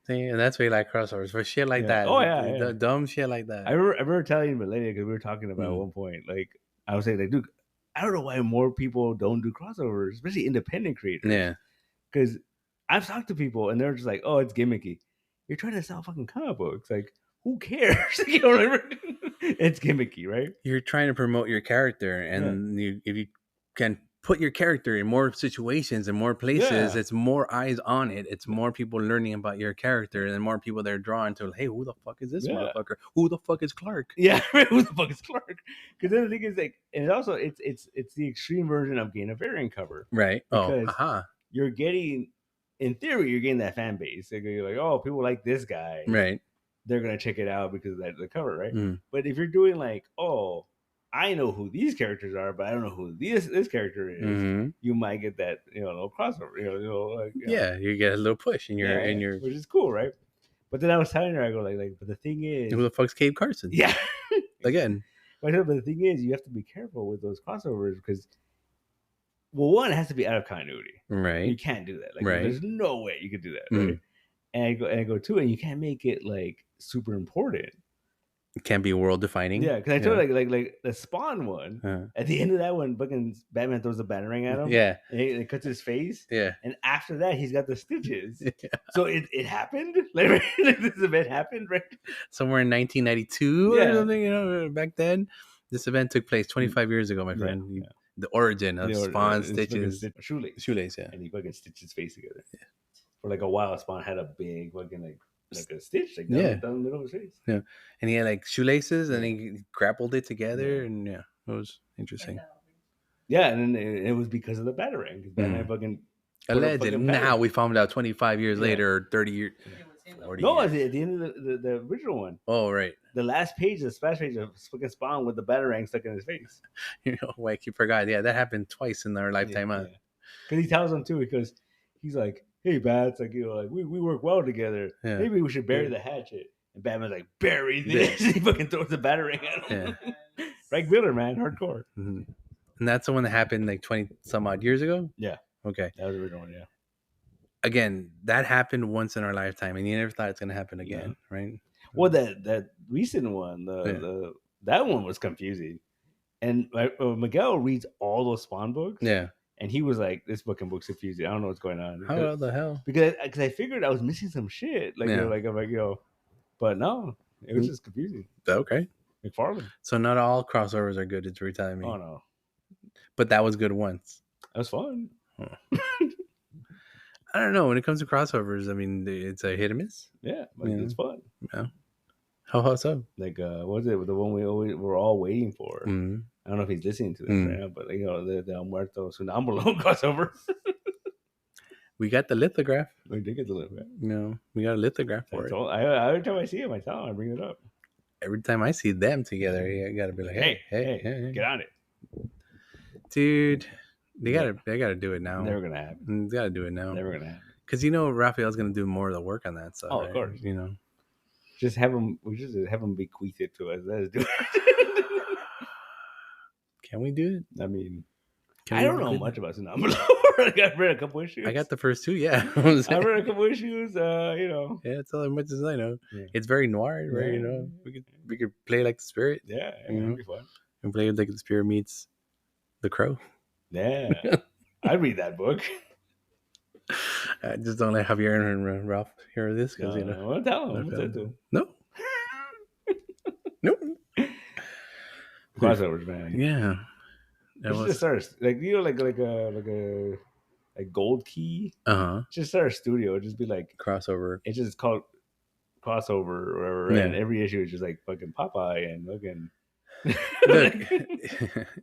See, and that's why you like crossovers for shit like that. Oh, yeah, yeah. The dumb shit like that. I remember telling Millennia because we were talking about at one point, like I was saying, like, dude, I don't know why more people don't do crossovers, especially independent creators. Yeah. Because I've talked to people and they're just like, oh, it's gimmicky. You're trying to sell fucking comic books. Like, who cares? You know what I mean? It's gimmicky, right? You're trying to promote your character, and if you can put your character in more situations and more places, it's more eyes on it. It's more people learning about your character, and more people that are drawn to, hey, who the fuck is this motherfucker? Who the fuck is Clark? Yeah, who the fuck is Clark? Because then the thing is, like, and also it's the extreme version of getting a variant cover, right? Because you're getting, in theory, you're getting that fan base. Like, you're like, oh, people like this guy, right? They're gonna check it out because of the cover, right? But if you're doing like, oh, I know who these characters are, but I don't know who this character is, you might get that little crossover, you get a little push in your which is cool, right? But then I was telling her, I go like, but the thing is, who the fuck's Cave Carson? Yeah, again. But the thing is, you have to be careful with those crossovers because, well, one, it has to be out of continuity, right? You can't do that, like, there's no way you could do that, right? And I go two, and you can't make it like super important. It can't be world defining. Yeah, because I told her like the Spawn one. At the end of that one, fucking Batman throws a batarang at him. Yeah, and it cuts his face. Yeah, and after that, he's got the stitches. Yeah. So it happened. Like this event happened, right? Somewhere in 1992 or something. Back then, this event took place 25 years ago, my friend. Yeah. The origin of Spawn's stitches, shoelace, and he fucking stitched his face together. Yeah. For like a while, Spawn had a big fucking like a stitch, like down the middle of his face. Yeah, and he had like shoelaces, and he grappled it together, and it was interesting. Yeah, and then it was because of the batarang. Because Batman fucking alleged. Now we found out 25 years later, or 30 years. 40 no, years. at the end of the original one. Oh, right. The last page, the splash page of fucking Spawn with the batarang stuck in his face. Like you forgot. Yeah, that happened twice in our lifetime. Because he tells him too, because he's like, hey, Bats, like, like we work well together. Yeah. Maybe we should bury the hatchet. And Batman's like, bury this. He fucking throws the batarang at him. Yeah. Frank Miller, man, hardcore. Mm-hmm. And that's the one that happened like 20 some odd years ago? Yeah. Okay. That was the original one, yeah. Again, that happened once in our lifetime, and you never thought it's going to happen again, right? Well, that recent one, that one was confusing. And Miguel reads all those Spawn books. Yeah. And he was like, "This fucking book's confusing. I don't know what's going on." How the hell? Because I figured I was missing some shit. Like, I'm like, but no, it was just confusing. Okay. McFarlane. So not all crossovers are good. It's telling me. Oh no. But that was good once. That was fun. I don't know. When it comes to crossovers, I mean, it's a hit or miss. Yeah, but it's fun. Yeah. How so? Like, what was it? The one we're all waiting for. Mm-hmm. I don't know if he's listening to this right now, but the El Muerto Sonambulo crossover. We got the lithograph. We did get the lithograph. No, we got a lithograph for it. Every time I see him, I tell him, I bring it up. Every time I see them together, you gotta be like, hey, get on it, dude. They gotta do it now. Never gonna happen. They gotta do it now. Never gonna happen. Because Raphael's gonna do more of the work on that stuff. Oh, of course. Just have him. We just have him bequeath it to us. Let's do it. Can we do it? I mean, I don't know much about Sonambulo. I read a couple issues. I got the first two. Yeah, I read a couple issues. Yeah, that's all as much as I know. Yeah. It's very noir, right? Yeah. We could play like the spirit. Yeah, it'd be fun. And play like the spirit meets the crow. Yeah, I'd read that book. I just don't let Javier and Ralph hear this because I'll tell them. No. Nope. Crossovers, man. Yeah. Just start like like Gold Key. Just start a studio. Just be like crossover. It's just called crossover or whatever. Yeah. And every issue is just like fucking Popeye and fucking. Look,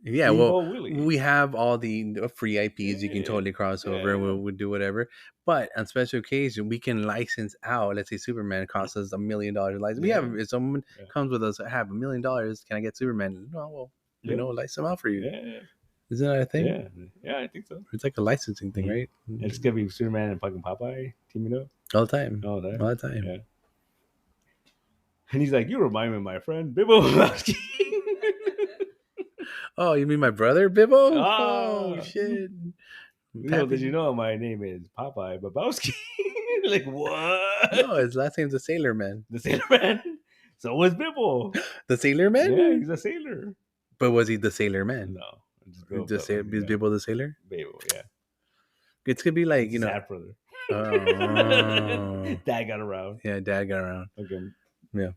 yeah, well, we have all the free IPs you can totally cross over, and we'll do whatever. But on special occasion, we can license out. Let's say Superman costs us $1 million license. We have, if someone comes with us, I have $1 million. Can I get Superman? No, well, license them out for you. Yeah. Isn't that a thing? Yeah, I think so. It's like a licensing thing, Mhm. right? It's gonna be Superman and fucking Popeye teaming up All the time. all that. All the time. Yeah. And he's like, "You remind me of my friend Bibbo Lebowski." Oh, you mean my brother, Bibbo? Oh, Ah. shit. Did you know my name is Popeye Babowski? Like what? No, his last name's the Sailor Man. The Sailor Man. So was Bibbo. The Sailor Man? Yeah, he's a sailor. But was he the Sailor Man? No, just Bibbo. Is Bibbo the Sailor? Bibbo, yeah. It's gonna be like, It's you his know. half brother. Oh. Dad got around. Yeah, Dad got around. Okay. Yeah.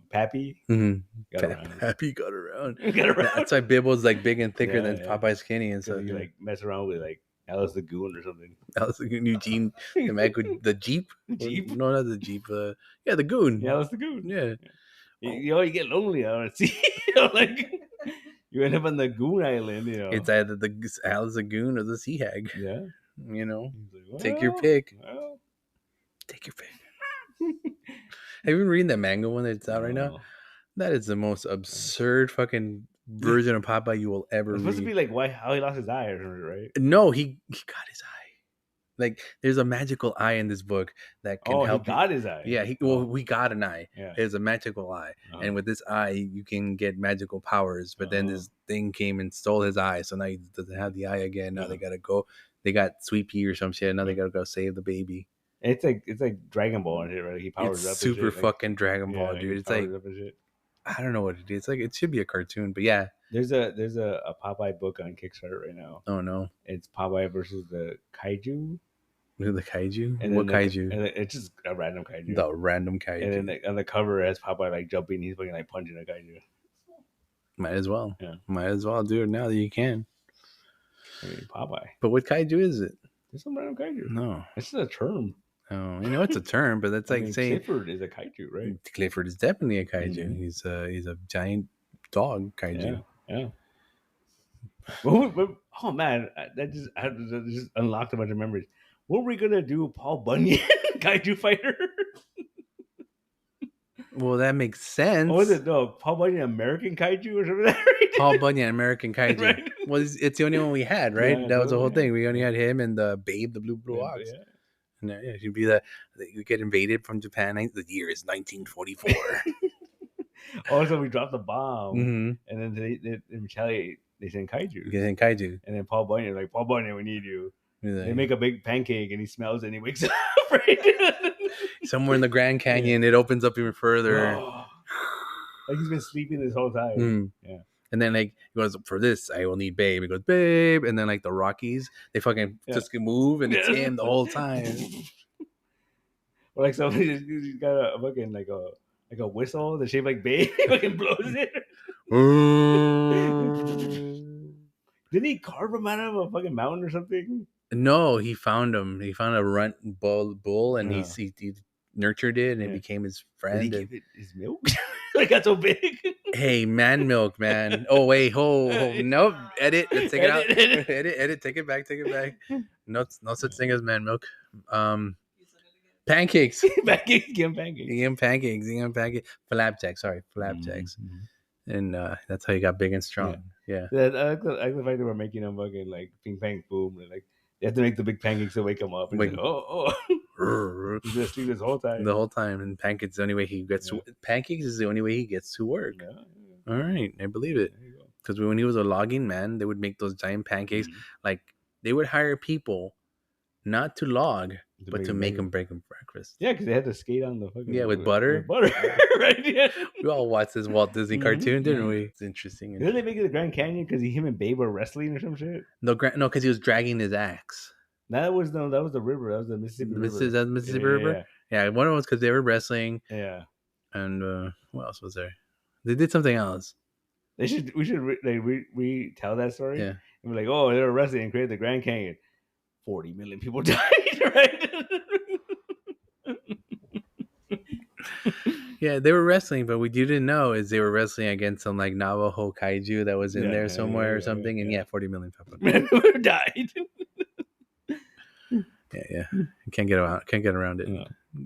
Pappy Mm-hmm. got around. Pappy got around. Got around. That's why Bibbo's like big and thicker Yeah, than yeah. Popeye's skinny and So stuff. you like mess around with like Alice the Goon or something. Alice the Goon, Eugene, the Jeep. Jeep? No, not the Jeep. Yeah, the Goon. Yeah, Alice the Goon. Yeah. You get lonely out at sea. Like you end up on the Goon Island. It's either the Alice the Goon or the Sea Hag. Yeah. You know, Like, take your pick. Well. Take your pick. Have you been reading that manga one that's out right now? That is the most absurd fucking version of Popeye you will ever It's read. supposed to be like how he lost his eye or something, right? No, he got his eye. Like there's a magical eye in this book that can help. He got his eye. Yeah, we got an eye. Yeah. It's a magical eye, and with this eye you can get magical powers. But then this thing came and stole his eye, so now he doesn't have the eye again. Now they gotta go. They got Sweet Pea or some shit. Now they gotta go save the baby. It's like Dragon Ball and shit, right? He powers up. Super and shit. fucking Dragon Ball, dude. It's like I don't know what it is. Like it should be a cartoon, but yeah. There's a Popeye book on Kickstarter right now. Oh no. It's Popeye versus the Kaiju. The Kaiju? And what Kaiju? And it's just a random Kaiju. The random Kaiju. And then on the cover it has Popeye like jumping. He's fucking like punching a Kaiju. Might as well. Yeah. Might as well do it now that you can. I mean, Popeye. But what Kaiju is it? It's some random Kaiju. No. It's just a term. Oh, you know it's a term, but that's like saying Clifford is a Kaiju, right? Clifford is definitely a Kaiju. Mm-hmm. He's a giant dog Kaiju. Yeah. Oh man, that just unlocked a bunch of memories. What were we gonna do? Paul Bunyan, Kaiju fighter. Well, that makes sense. What was it? No, Paul Bunyan, American Kaiju or something. Right? Paul Bunyan, American Kaiju. Right? Well, it's the only one we had, right? Yeah, that was the whole yeah. thing. We only had him and the Babe, the blue ox. Yeah. And yeah, she'd be that you get invaded from Japan. The year is 1944. Also, we dropped the bomb, Mm-hmm. and then they retaliate. They send Kaiju. Getting Kaiju. And then Paul Bunyan, like, Paul Bunyan, we need you. Like, they make a big pancake, and he smells it, and he wakes up. Right? Somewhere in the Grand Canyon, it opens up even further. Oh. Like he's been sleeping this whole time. Mm. Yeah. And then like he goes, for this, I will need Babe. He goes, Babe. And then like the Rockies, they fucking just can move, and it's him the whole time. Or like somebody just got a fucking like a whistle the shape like Babe. He fucking blows it. Didn't he carve him out of a fucking mountain or something? No, he found him. He found a runt bull, and he nurtured it, and it became his friend. Did he give it his milk? Like that's so big. Hey, man milk, man. Oh wait, nope. Edit. Let's take it out. Edit. Take it back. No such thing as man milk. Pancakes. Pancakes. Give him pancakes. Flapjacks. Sorry, flapjacks. Mm-hmm. And that's how you got big and strong. Yeah. I like the fact that we're making them fucking like ping pang boom, and like they have to make the big pancakes to wake him up. And like, he's gonna sleep this whole time. The whole time, and pancakes is the only way he gets. Pancakes is the only way he gets to work. Yeah. All right, I believe it. Because when he was a logging man, they would make those giant pancakes. Mm-hmm. Like they would hire people not to log, but to make them break them breakfast. Yeah, because they had to skate on the fucking with butter. With butter, right? Yeah. We all watched this Walt Disney cartoon, didn't we? It's interesting. Didn't they make it the Grand Canyon because him and Babe were wrestling or some shit? No, because he was dragging his axe. That was the river. That was the Mississippi River. Is that the Mississippi River? Yeah, one of them was because they were wrestling. Yeah. And what else was there? They did something else. We should retell that story. Yeah. And be like, oh, they were wrestling and created the Grand Canyon. 40 million people died, right? Yeah, they were wrestling, but what you didn't know is they were wrestling against some like Navajo kaiju that was in there somewhere or something, and 40 million people died. Yeah. You can't get around it. No.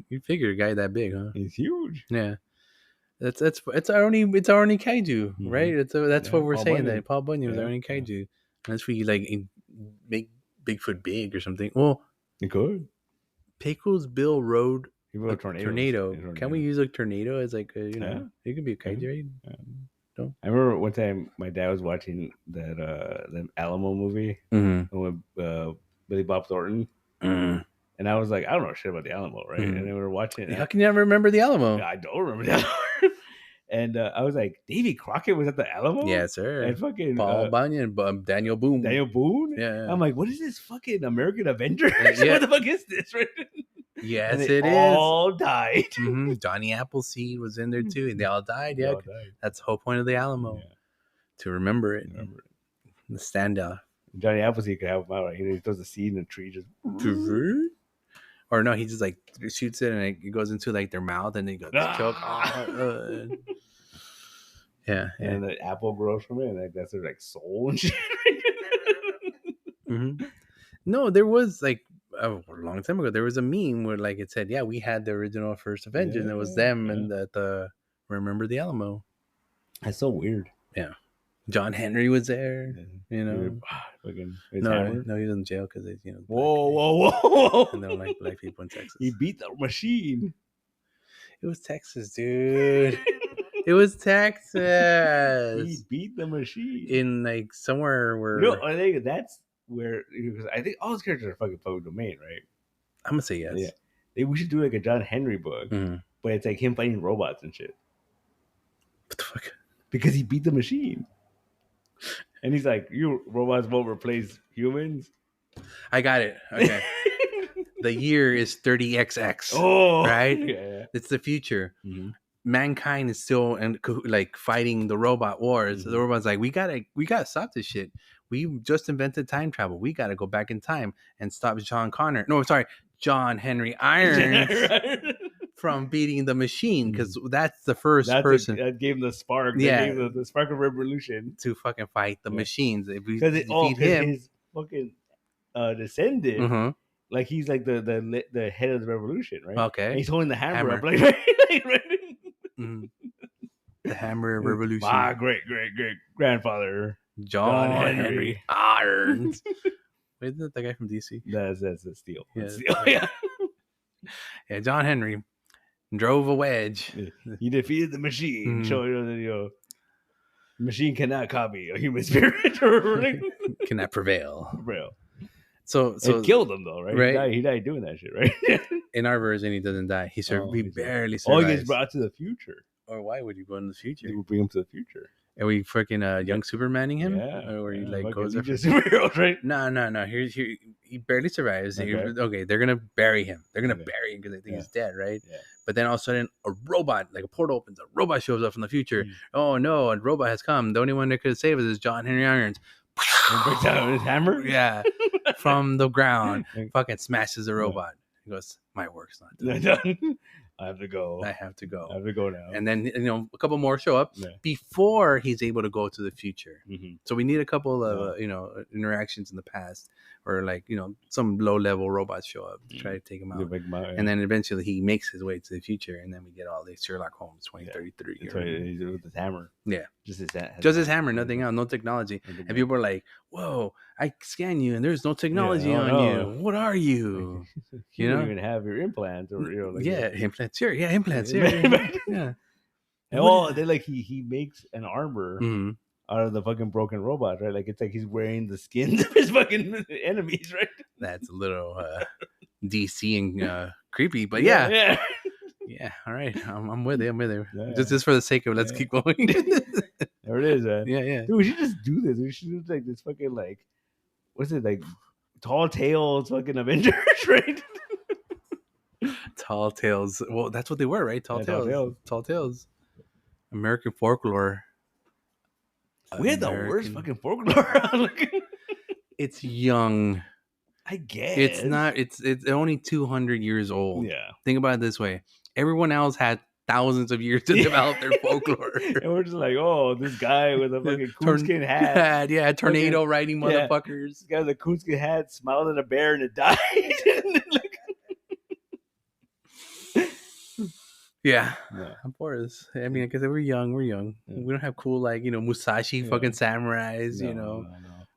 You figure a guy that big, huh? He's huge. Yeah. It's our only kaiju, right? That's what we're saying. That Paul Bunyan was our only kaiju. Unless we like make Bigfoot big or something. Well, You could. Pecos Bill Road People a have tornadoes. tornado. Yeah, Can we use a tornado as like a, Yeah. it could be a kaiju, right? Yeah. I remember one time my dad was watching that Alamo movie Mm-hmm. with Billy Bob Thornton, and I was like, I don't know shit about the Alamo, right? And then we were watching it. How can you never remember the Alamo? I don't remember the Alamo. And I was like, Davy Crockett was at the Alamo? Yes, sir. And fucking Paul Bunyan, Daniel Boone. Daniel Boone? Yeah. I'm like, what is this fucking American Avengers? Yeah. What the fuck is this? Right? Yes, it is. All died. Mm-hmm. Johnny Appleseed was in there too, and they all died. They Yeah, all died. that's the whole point of the Alamo, to remember it. The standout. Johnny Appleseed could help him out. Right? He throws a seed in a tree, just or no, he just like shoots it and it goes into like their mouth, and they go choke. Yeah, and the apple grows from it, and like, that's their like soul and shit. Mm-hmm. No, there was like a long time ago. There was a meme where like it said, "Yeah, we had the original first Avengers, and it was them and the remember the Alamo." That's so weird. Yeah, John Henry was there. You know, no, he was in jail because whoa, and they don't like black people in Texas. He beat the machine. It was Texas, dude. It was Texas. He beat the machine in like somewhere where. No, I think that's where, because I think all those characters are fucking public domain, right? I'm gonna say yes. Yeah, we should do like a John Henry book, but it's like him fighting robots and shit. What the fuck? Because he beat the machine, and he's like, "You robots won't replace humans." I got it. Okay. The year is 30XX. Oh, right? Yeah. It's the future. Mm-hmm. Mankind is still like fighting the robot wars. Mm-hmm. The robot's like, we gotta stop this shit. We just invented time travel. We gotta go back in time and stop John Henry Irons from beating the machine, because that's the first person that gave him the spark. Yeah, gave the spark of revolution to fucking fight the machines. If we defeat him, his fucking descendant. Like he's like the head of the revolution, right? Okay. And he's holding the hammer up, like the hammer of revolution. My great grandfather, John Henry Irons. Wait, isn't that the guy from DC? That's the Steel. Yeah, Steel. Yeah. Yeah, John Henry drove a wedge. He defeated the machine, showing that the machine cannot copy a human spirit or cannot prevail. So it killed him though, right? He died doing that shit, right? In our version, he doesn't die. He barely survives. Oh, he gets brought to the future. Or why would you go in the future? They would bring him to the future. Are we freaking young Supermaning him? Yeah. Or he like goes after superheroes, right? No. Here he barely survives. Okay, they're gonna bury him. They're gonna bury him because they think he's dead, right? Yeah. But then all of a sudden, a robot, like a portal opens, a robot shows up from the future. Oh no, a robot has come. The only one that could save us is John Henry Irons. And breaks out his hammer? Yeah. From the ground. Fucking smashes the robot. He goes, my work's not done. I have to go. I have to go now. And then, a couple more show up before he's able to go to the future. Mm-hmm. So we need a couple of, interactions in the past, or like, some low level robots show up to try to take him out. And then eventually he makes his way to the future. And then we get all these Sherlock Holmes 2033. That's right. He's with his hammer. Yeah. Just his hammer, nothing else, no technology. And people are like, whoa, I scan you and there's no technology on you. What are you? You don't even have your implants or implants here. Yeah, implants here. Yeah. And then like he makes an armor out of the fucking broken robot, right? Like it's like he's wearing the skins of his fucking enemies, right? That's a little DC and creepy, but yeah. All right, I'm with it. Yeah. Just for the sake of let's keep going. There it is, man. Yeah. Dude, we should just do this. We should do like this fucking like, what's it like? Tall Tales fucking Avengers, right? Tall Tales. Well, that's what they were, right? Tall Tales. American folklore. We had the worst fucking folklore. It's young. I guess it's not. It's only 200 years old. Yeah. Think about it this way: everyone else had thousands of years to develop their folklore, and we're just like, oh, this guy with a fucking coonskin hat, tornado riding motherfuckers. This guy with a coonskin hat smiled at a bear and it died. Yeah. Of course. I mean, because we're young. We don't have cool, like, Musashi fucking samurais, No.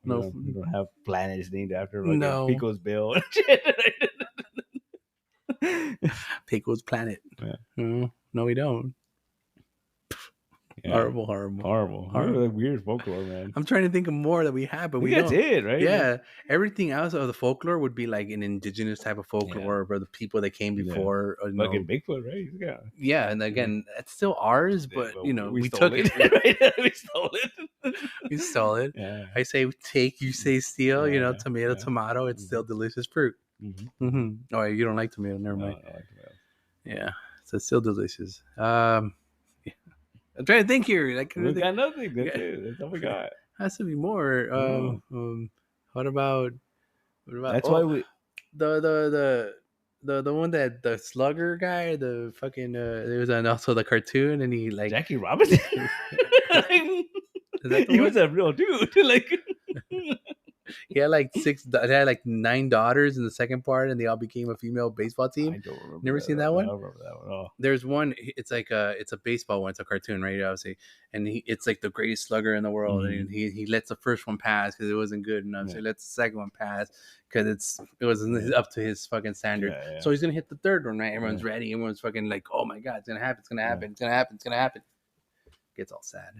No, we don't have planets named after like No. Pico's Bill and shit. Pico's Planet. Yeah. No, we don't. Yeah. Horrible. Horrible. Like weird folklore, man. I'm trying to think of more that we have, but I we think that's don't. it, right? Yeah, everything else of the folklore would be like an indigenous type of folklore, or the people that came before. Or, Fucking Bigfoot, right? Yeah, and again, it's still ours, but we stole took it. Right? We stole it. We stole it. Yeah. I say take, you say steal. Yeah, tomato. It's still delicious fruit. Oh, you don't like tomato? Never mind. I like tomato. Yeah, so it's still delicious. Yeah. I'm trying to think here. We got nothing. That's it. That's all we got. Has to be more. What about? That's why we the one that the slugger guy, the fucking there was also the cartoon, and he like Jackie Robinson. He was a real dude. Like he had like 9 daughters in the second part, and they all became a female baseball team. I don't remember. Never seen that one? I don't remember that one at all. There's one. It's like it's a baseball one. It's a cartoon, right? Obviously, and it's like the greatest slugger in the world, and he lets the first one pass because it wasn't good enough. So he lets the second one pass because it wasn't up to his fucking standard. Yeah. So he's gonna hit the third one, right? Everyone's ready. Everyone's fucking like, oh my god, it's gonna happen. It's gonna happen. It's gonna happen. It's gonna happen. Gets all sad.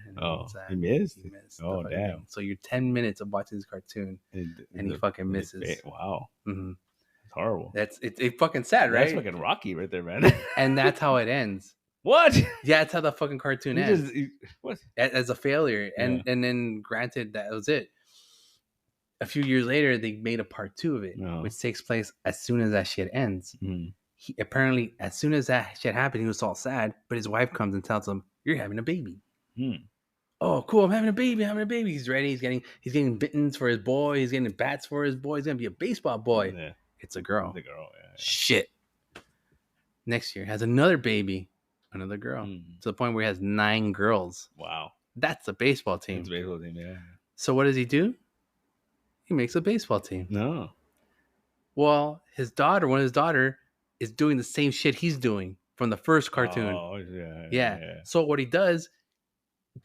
He missed. Oh damn! So you're 10 minutes of watching this cartoon, and he fucking misses. Wow. Mm-hmm. It's horrible. It's fucking sad, right? That's fucking Rocky right there, man. And that's how it ends. What? Yeah, that's how the fucking cartoon ends. What? As a failure, and then granted that was it. A few years later, they made a part 2 of it, which takes place as soon as that shit ends. He apparently, as soon as that shit happened, he was all sad. But his wife comes and tells him, "You're having a baby." Oh, cool! I'm having a baby. He's ready. He's getting bittens for his boy. He's getting bats for his boy. He's gonna be a baseball boy. Yeah. It's a girl. The girl. Yeah. Shit. Next year has another baby, another girl, to the point where he has 9 girls. Wow. That's a baseball team. It's a baseball team. Yeah. So what does he do? He makes a baseball team. No. Well, one of his daughter, is doing the same shit he's doing from the first cartoon. Oh, yeah. So what he does,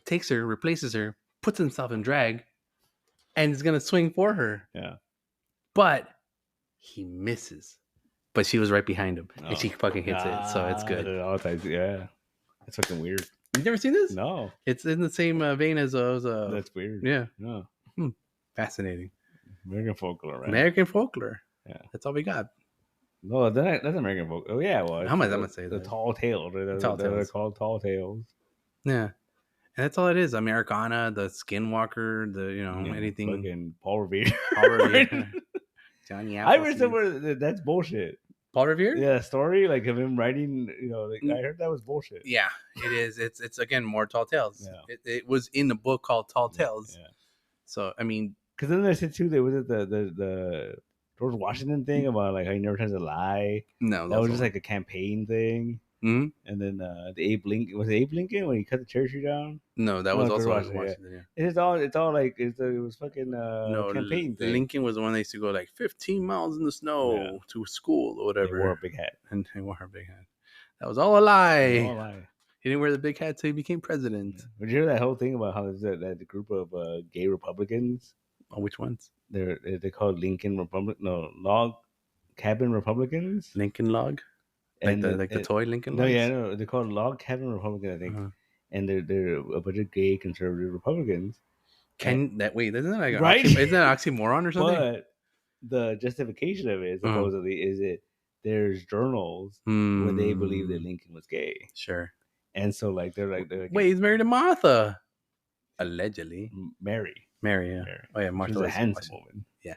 takes her, replaces her, puts himself in drag, and is gonna swing for her. Yeah. But he misses. But she was right behind him, and she fucking hits it. So it's good. Yeah. That's fucking weird. You've never seen this? No. It's in the same vein as That's weird. Yeah. No. Fascinating. American folklore, right? American folklore. Yeah. That's all we got. No, that's American folklore. Oh yeah, well, how am I gonna say the that? tall tales. Right? They're called tall tales. Yeah. And that's all it is. Americana, the Skinwalker, anything. Fucking Paul Revere. Johnny I Appleseed. read somewhere that's bullshit. Paul Revere? Yeah, story like of him writing. I heard that was bullshit. Yeah, it is. It's again more Tall Tales. Yeah. It was in the book called Tall Tales. Yeah. So I mean, because then I said too, there was the George Washington thing about like how he never tries to lie. No, that was just like a campaign thing. Mm-hmm. And then the Abe Lincoln, was it Abe Lincoln when he cut the cherry tree down? No, that was also Washington. Yeah. It's all like it was fucking campaign thing. Lincoln was the one that used to go like 15 miles in the snow to school or whatever. He wore a big hat. And he wore a big hat. That was all a lie. He didn't wear the big hat till he became president. Yeah. Did you hear that whole thing about how there's that group of gay Republicans? Oh, which ones? They're called Lincoln Log Cabin Republicans. Lincoln Log. Like the toy Lincoln Logs? No, they're called Log Cabin Republicans, I think. And they're a bunch of gay conservative Republicans. Isn't that like isn't that an oxymoron or something? But the justification of it supposedly is it there's journals where they believe that Lincoln was gay. Sure. And so like they're like wait, he's married to Martha. Allegedly. Mary, yeah. Mary. Oh yeah, Martha. She's a handsome woman. Yeah.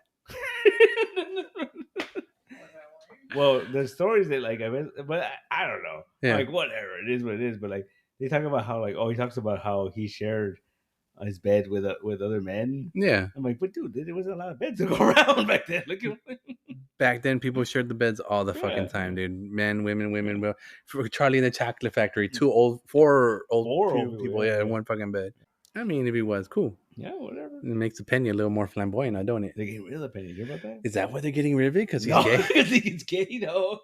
Well, there's stories that like but I don't know. Yeah. Like whatever, it is what it is. But like they talk about how he talks about how he shared his bed with other men. Yeah. I'm like, but dude, there wasn't a lot of beds to go around back then. Look at back then, people shared the beds all the fucking time, dude. Men, women. Well, for Charlie and the Chocolate Factory, four old people, in one fucking bed. I mean, if he was cool. Yeah, whatever. It makes the penny a little more flamboyant, don't it? They're getting rid of the penny. You hear about that? Is that why they're getting rid of it? Because he's gay? Because he's gay, no.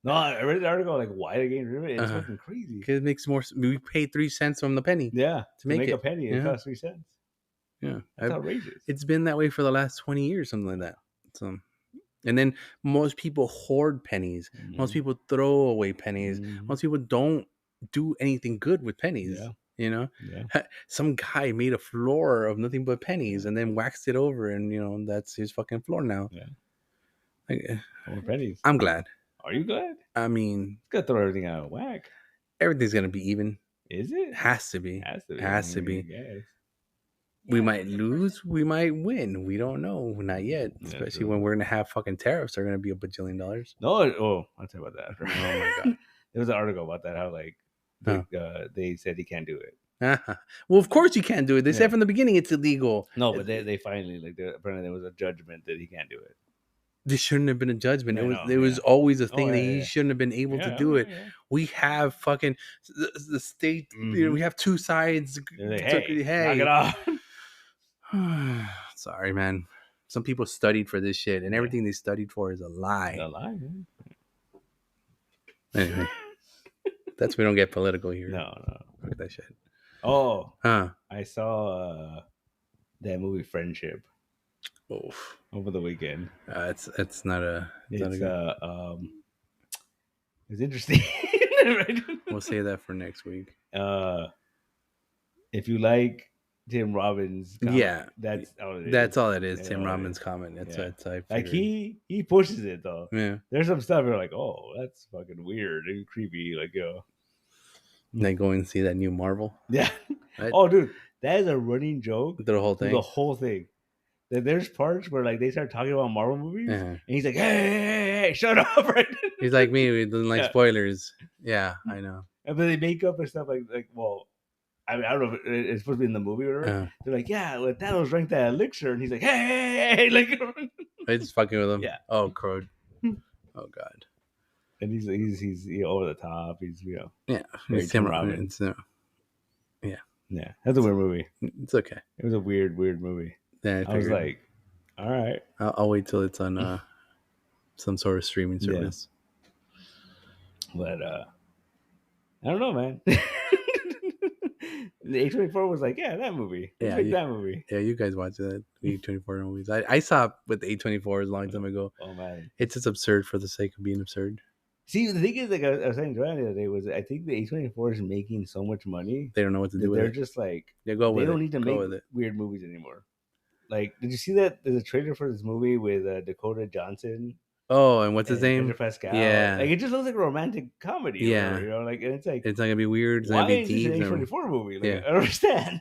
No, I read the article like why they're getting rid of it. It's fucking crazy. Because it makes more. We paid 3 cents from the penny. Yeah, to make a penny, it costs 3 cents. Yeah, That's outrageous. it's been that way for the last 20 years, something like that. So, and then most people hoard pennies. Most people throw away pennies. Most people don't do anything good with pennies. Yeah. You know, Yeah. some guy made a floor of nothing but pennies and then waxed it over, and that's his fucking floor now. Yeah. Like, More pennies. I'm glad. Are you glad? I mean, It's gonna throw everything out of whack. everything's gonna be even. Is it? Has to be. Has to be. Has to I be. guess. We might lose. We might win. We don't know. Not yet. Yeah, Especially true. when we're gonna have fucking tariffs. They're gonna be $1 bajillion. No. I'll tell you about that. Oh my god. There was an article about that. How like they said he can't do it. Well, of course you can't do it. They said Yeah. from the beginning it's illegal. No, but they finally apparently there was a judgment that he can't do it. There shouldn't have been a judgment. Yeah, It was always a thing that he yeah. shouldn't have been able to do it. Yeah. We have fucking the state. We have two sides. They're like, hey, knock it off. Sorry, man. Some people studied for this shit, and everything they studied for is a lie. A lie. Man. Anyway, we don't get political here. No. Fuck that shit. Oh, Huh? I saw that movie Friendship Oof. over the weekend. It's not a. It's interesting. Right? We'll save that for next week. If you like Tim Robbins, comment, that's all it is. That's all it is. Tim Robbins comment. That's like he pushes it though. Yeah. There's some stuff you're like, oh, that's fucking weird and creepy. Like Like go and see that new Marvel. Yeah. Oh, dude, that is a running joke. The whole thing. The whole thing. There's parts where like they start talking about Marvel movies, and he's like, "Hey, shut up!" Right? He's like me. We don't like spoilers. Yeah, I know. And then they make up and stuff like, well, I mean, I don't know if it's supposed to be in the movie or whatever. They're like, "Yeah, well, Thanos drank that elixir," and he's like, "Hey, like." They just fucking with him. Yeah. Oh, crud. Oh God. And he's over the top. He's Yeah. It's Tim Robbins. Yeah, that's a weird movie. It's okay. It was a weird movie. Yeah, I was like, all right. I'll wait till it's on some sort of streaming service. Yeah. But I don't know, man. The A24 was like, yeah, that movie. That movie. Yeah, you guys watch that A24 movies. I saw it with the A24 a long time ago. Oh man, it's just absurd for the sake of being absurd. See, the thing is, like I was saying to Joanne the other day, was I think the A24 is making so much money. They don't know what to do with it. They're just like, they don't need to make weird movies anymore. Like, did you see that? There's a trailer for this movie with Dakota Johnson. Oh, and what's his name? Pedro Pascal. Yeah, like it just looks like a romantic comedy. Yeah, whatever, like, and it's like it's not gonna be weird. It's why gonna be is this an A24 movie? Like, I don't understand.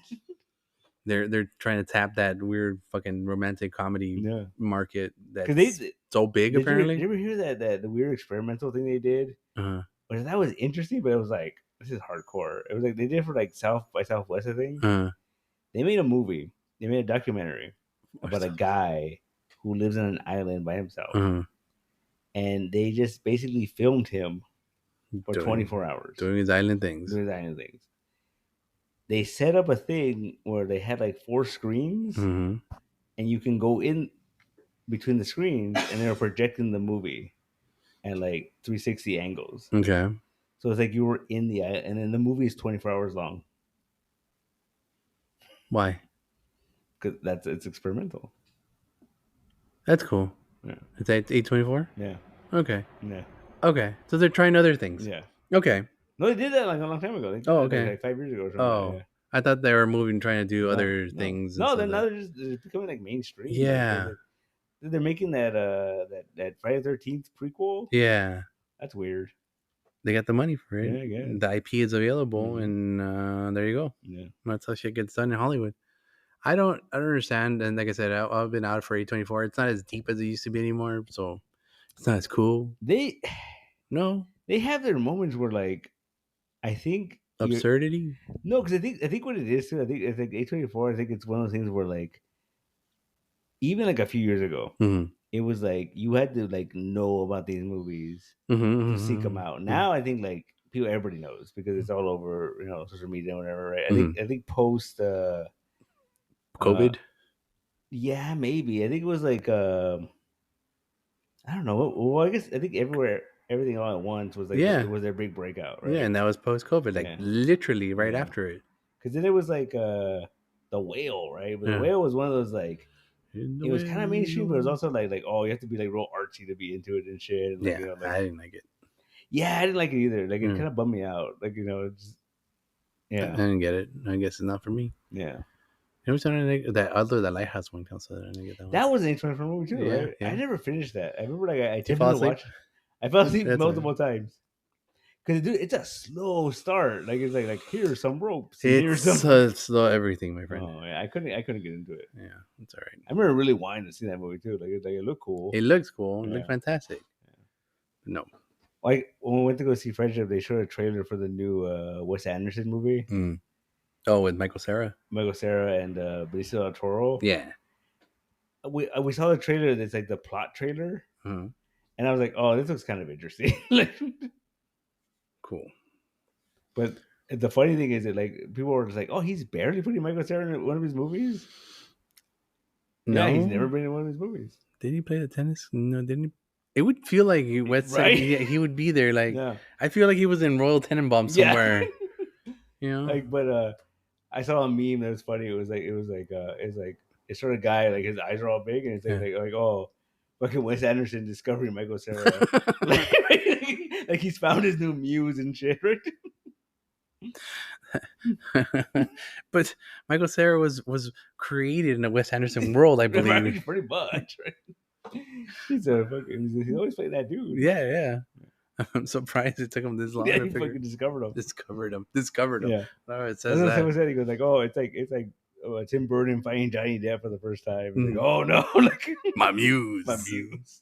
They're trying to tap that weird fucking romantic comedy market that's so big. Apparently, did you ever hear that the weird experimental thing they did? But that was interesting, but it was like, this is hardcore. It was like they did it for like South by Southwest, I think. They made a movie. They made a documentary about a guy who lives on an island by himself, and they just basically filmed him for 24 hours doing his island things. They set up a thing where they had like 4 screens, and you can go in between the screens, and they were projecting the movie at like 360 angles. Okay. So it's like you were in the island, and then the movie is 24 hours long. Why? Because it's experimental. That's cool. Yeah. It's at A24? Yeah. Okay. Yeah. Okay. So they're trying other things. Yeah. Okay. No, they did that like a long time ago. Okay. Like 5 years ago or something. Oh. Yeah. I thought they were trying to do other things. No, they're becoming like mainstream. Yeah. Like, they're making that Friday the 13th prequel. Yeah. That's weird. They got the money for it. Yeah, I guess. The IP is available, and there you go. Yeah. That's how shit gets done in Hollywood. I don't understand. And like I said, I've been out for A24. It's not as deep as it used to be anymore, so it's not as cool. They have their moments where, like, I think absurdity. No, because I think what it is too. I think it's like A24. I think it's one of those things where, like, even like a few years ago, it was like you had to like know about these movies to seek them out. Now I think like everybody knows because it's all over, social media and whatever, right? I think post COVID. Yeah, maybe. I think it was like I don't know. Well, I think everything all at once was like it was their big breakout, right? Yeah, and that was post COVID, like literally right after it. Because then it was like the Whale, right? But the Yeah. Whale was one of those like In the it was kind of mainstream, but it was whale. also like oh you have to be like real artsy to be into it and shit. And, like, Yeah, you know, like I didn't like it. yeah, I didn't like it either. Like it Mm. kind of bummed me out. Like you know, it's I yeah, didn't get it. I guess it's not for me. yeah. You know, that Lighthouse one also. I didn't get that one. That was an interesting movie too, Yeah, right? yeah. I never finished that. I remember like I You attempted fall to asleep? watch. I fell asleep That's multiple times. Cause dude, it's a slow start. Like it's like here's some ropes and here's It's some. slow everything, my friend. Oh yeah, I couldn't get into it. Yeah, it's all right. I remember really wanting to see that movie too. Like it looked cool. It looks cool. It Yeah. looks fantastic. No. Like when we went to go see Friendship, they showed a trailer for the new Wes Anderson movie, Mm. Oh, with Michael Cera? Michael Cera and Benicio del Toro. Yeah. We saw the trailer. That's like the plot trailer, Uh-huh. and I was like, "Oh, this looks kind of interesting." Like, Cool. but the funny thing is that like people were just like, "Oh, he's barely putting Michael Cera in one of his movies." No. Yeah, he's never been in one of his movies. Did he play the tennis? No, didn't he? It would feel like Right? he would be there. Like Yeah, I feel like he was in Royal Tenenbaum Yeah. somewhere. You know? like, but I saw a meme that was funny. It's it's sort of guy like his eyes are all big, and it's like oh, fucking Wes Anderson discovering Michael Cera, like he's found his new muse and shit, right? But Michael Cera was created in a Wes Anderson world, I believe. Pretty much, right? He's always played that dude. Yeah. I'm surprised it took him this long Yeah, to he figure. fucking discovered him. Discovered him. Yeah, Oh, it that's says what that. someone said. He goes like, "Oh, it's like Tim Burton finding Johnny Depp for the first time." It's Mm. like, "Oh no, like My muse. my muse."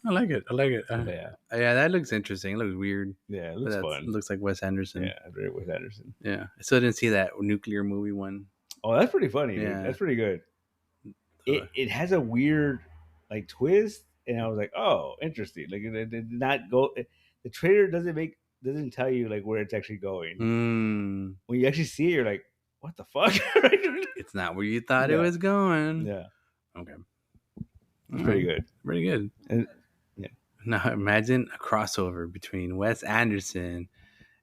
I like it. Yeah, Yeah, that looks interesting. It looks weird. yeah, it But looks it fun. looks like Wes Anderson. Yeah, very Wes Anderson. Yeah. I still didn't see that nuclear movie one. Oh, that's pretty funny. Dude. Yeah. That's pretty good. It has a weird like twist, and I was like, "Oh, interesting." Like it did not go. The trailer doesn't tell you like where it's actually going. Mm. When you actually see it, you're like, "What the fuck?" It's not where you thought it Yeah. was going. Yeah, Okay. it's pretty good. Pretty good. And, yeah. Now imagine a crossover between Wes Anderson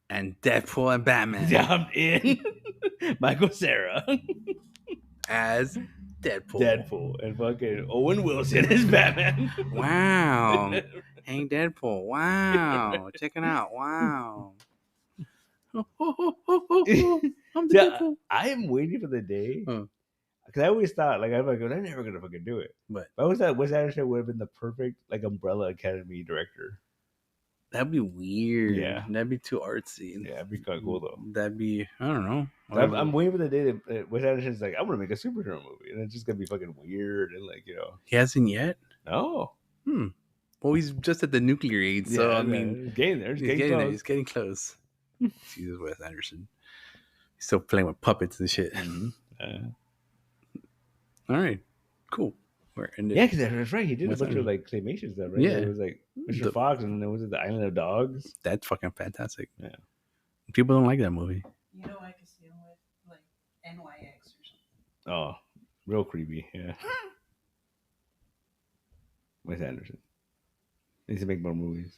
and Deadpool and Batman Yeah, I'm in. Michael Cera, as Deadpool. Deadpool, and fucking Owen Wilson is Batman. Wow. Hey Deadpool. Wow. Check it out. Wow. I'm the Yeah, Deadpool. I am waiting for the day Huh. because I always thought like I'm like they're never gonna fucking do it. But I always thought Wes Anderson would have been the perfect like Umbrella Academy director. that'd be weird. Yeah. That'd be too artsy. Yeah, that'd be kind of cool though. That'd be, I don't know. I'm waiting for the day that Wes Anderson's like, I'm gonna make a superhero movie, and it's just gonna be fucking weird and like He hasn't yet? no. Well, he's just at the nuclear age, so I mean, he's getting there. he's getting there. He's getting close. Jesus, Wes Anderson. He's still playing with puppets and shit. All right, cool. We're ended. Yeah, because that's right. He did Wes a bunch of Anderson. like claymation stuff, right? Yeah. It was like Mr. The- Fox, and then was it the Island of Dogs? That's fucking fantastic. Yeah. People don't like that movie. You know, I could see him with like NYX or something. Oh, real creepy. Yeah. Wes Anderson needs to make more movies.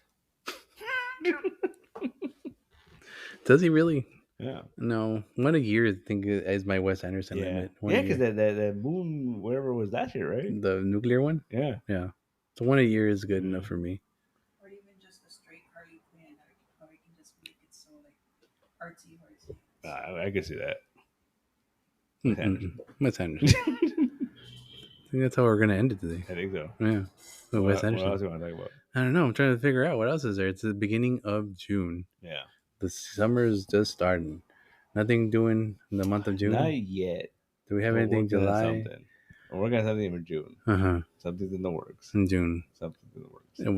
Does he really? Yeah. No. 1 a year, I think, is my Wes Anderson Yeah. limit. Yeah, because that moon, whatever was last year, right? the nuclear one? Yeah. Yeah. So 1 a year is good enough for me. Or even just a straight Harley Quinn. Or we can just make it so like artsy. I can see that. Wes Anderson. Wes Anderson. I think that's how we're going to end it today. I think so. Yeah. With Wes What Anderson. else do you want to talk about? I don't know. I'm trying to figure out what else is there. It's the beginning of June. Yeah. The summer's just starting. Nothing doing in the month of June. Not yet. Do we have We're anything working on July? something. We're working on something in June. Uh-huh. Something's in the works. In June. Something's in the works. And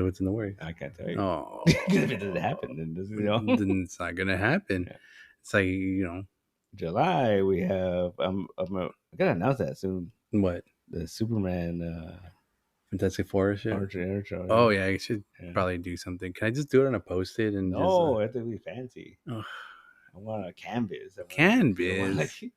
what's in the works? I can't tell you. Oh. If it doesn't happen, then doesn't Then it's not gonna happen. Yeah. It's like, you know, July we have. I gotta announce that soon. what? The Superman Fantastic Four shit? Archer. Oh yeah, I should Yeah. probably do something. Can I just do it on a post-it and No, it has to be fancy. Ugh. I want a canvas. Canvas? I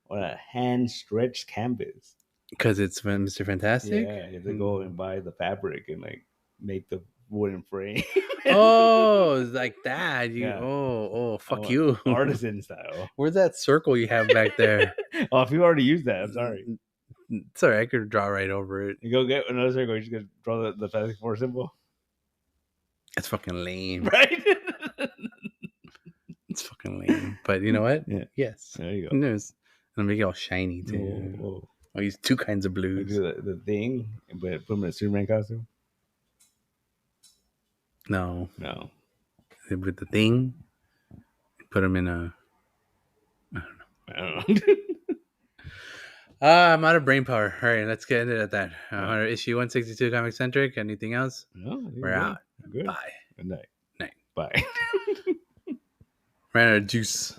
want a hand stretched canvas. because it's Mr. Fantastic? Yeah, you have to go and buy the fabric and like make the wooden frame. Oh, it's like that. You Yeah. fuck you. Artisan style. Where's that circle you have back there? Oh, if you already used that, I'm sorry. Sorry, I could draw right over it. You go get another circle. You just gonna draw the Fantastic Four symbol, It's fucking lame. right? It's fucking lame. But you know what? Yeah. Yes. There you go. Who knows? And make it all shiny too. Whoa. I'll use two kinds of Do blues. the thing, but put him in a Superman costume. No. No. With the thing, put them in a. I don't know. I'm out of brain power. All right, let's get it at that. Issue 162 ComiCentric. Anything else? No, I think We're out. Good. Bye. Good night. Night. Bye. Ran out of juice.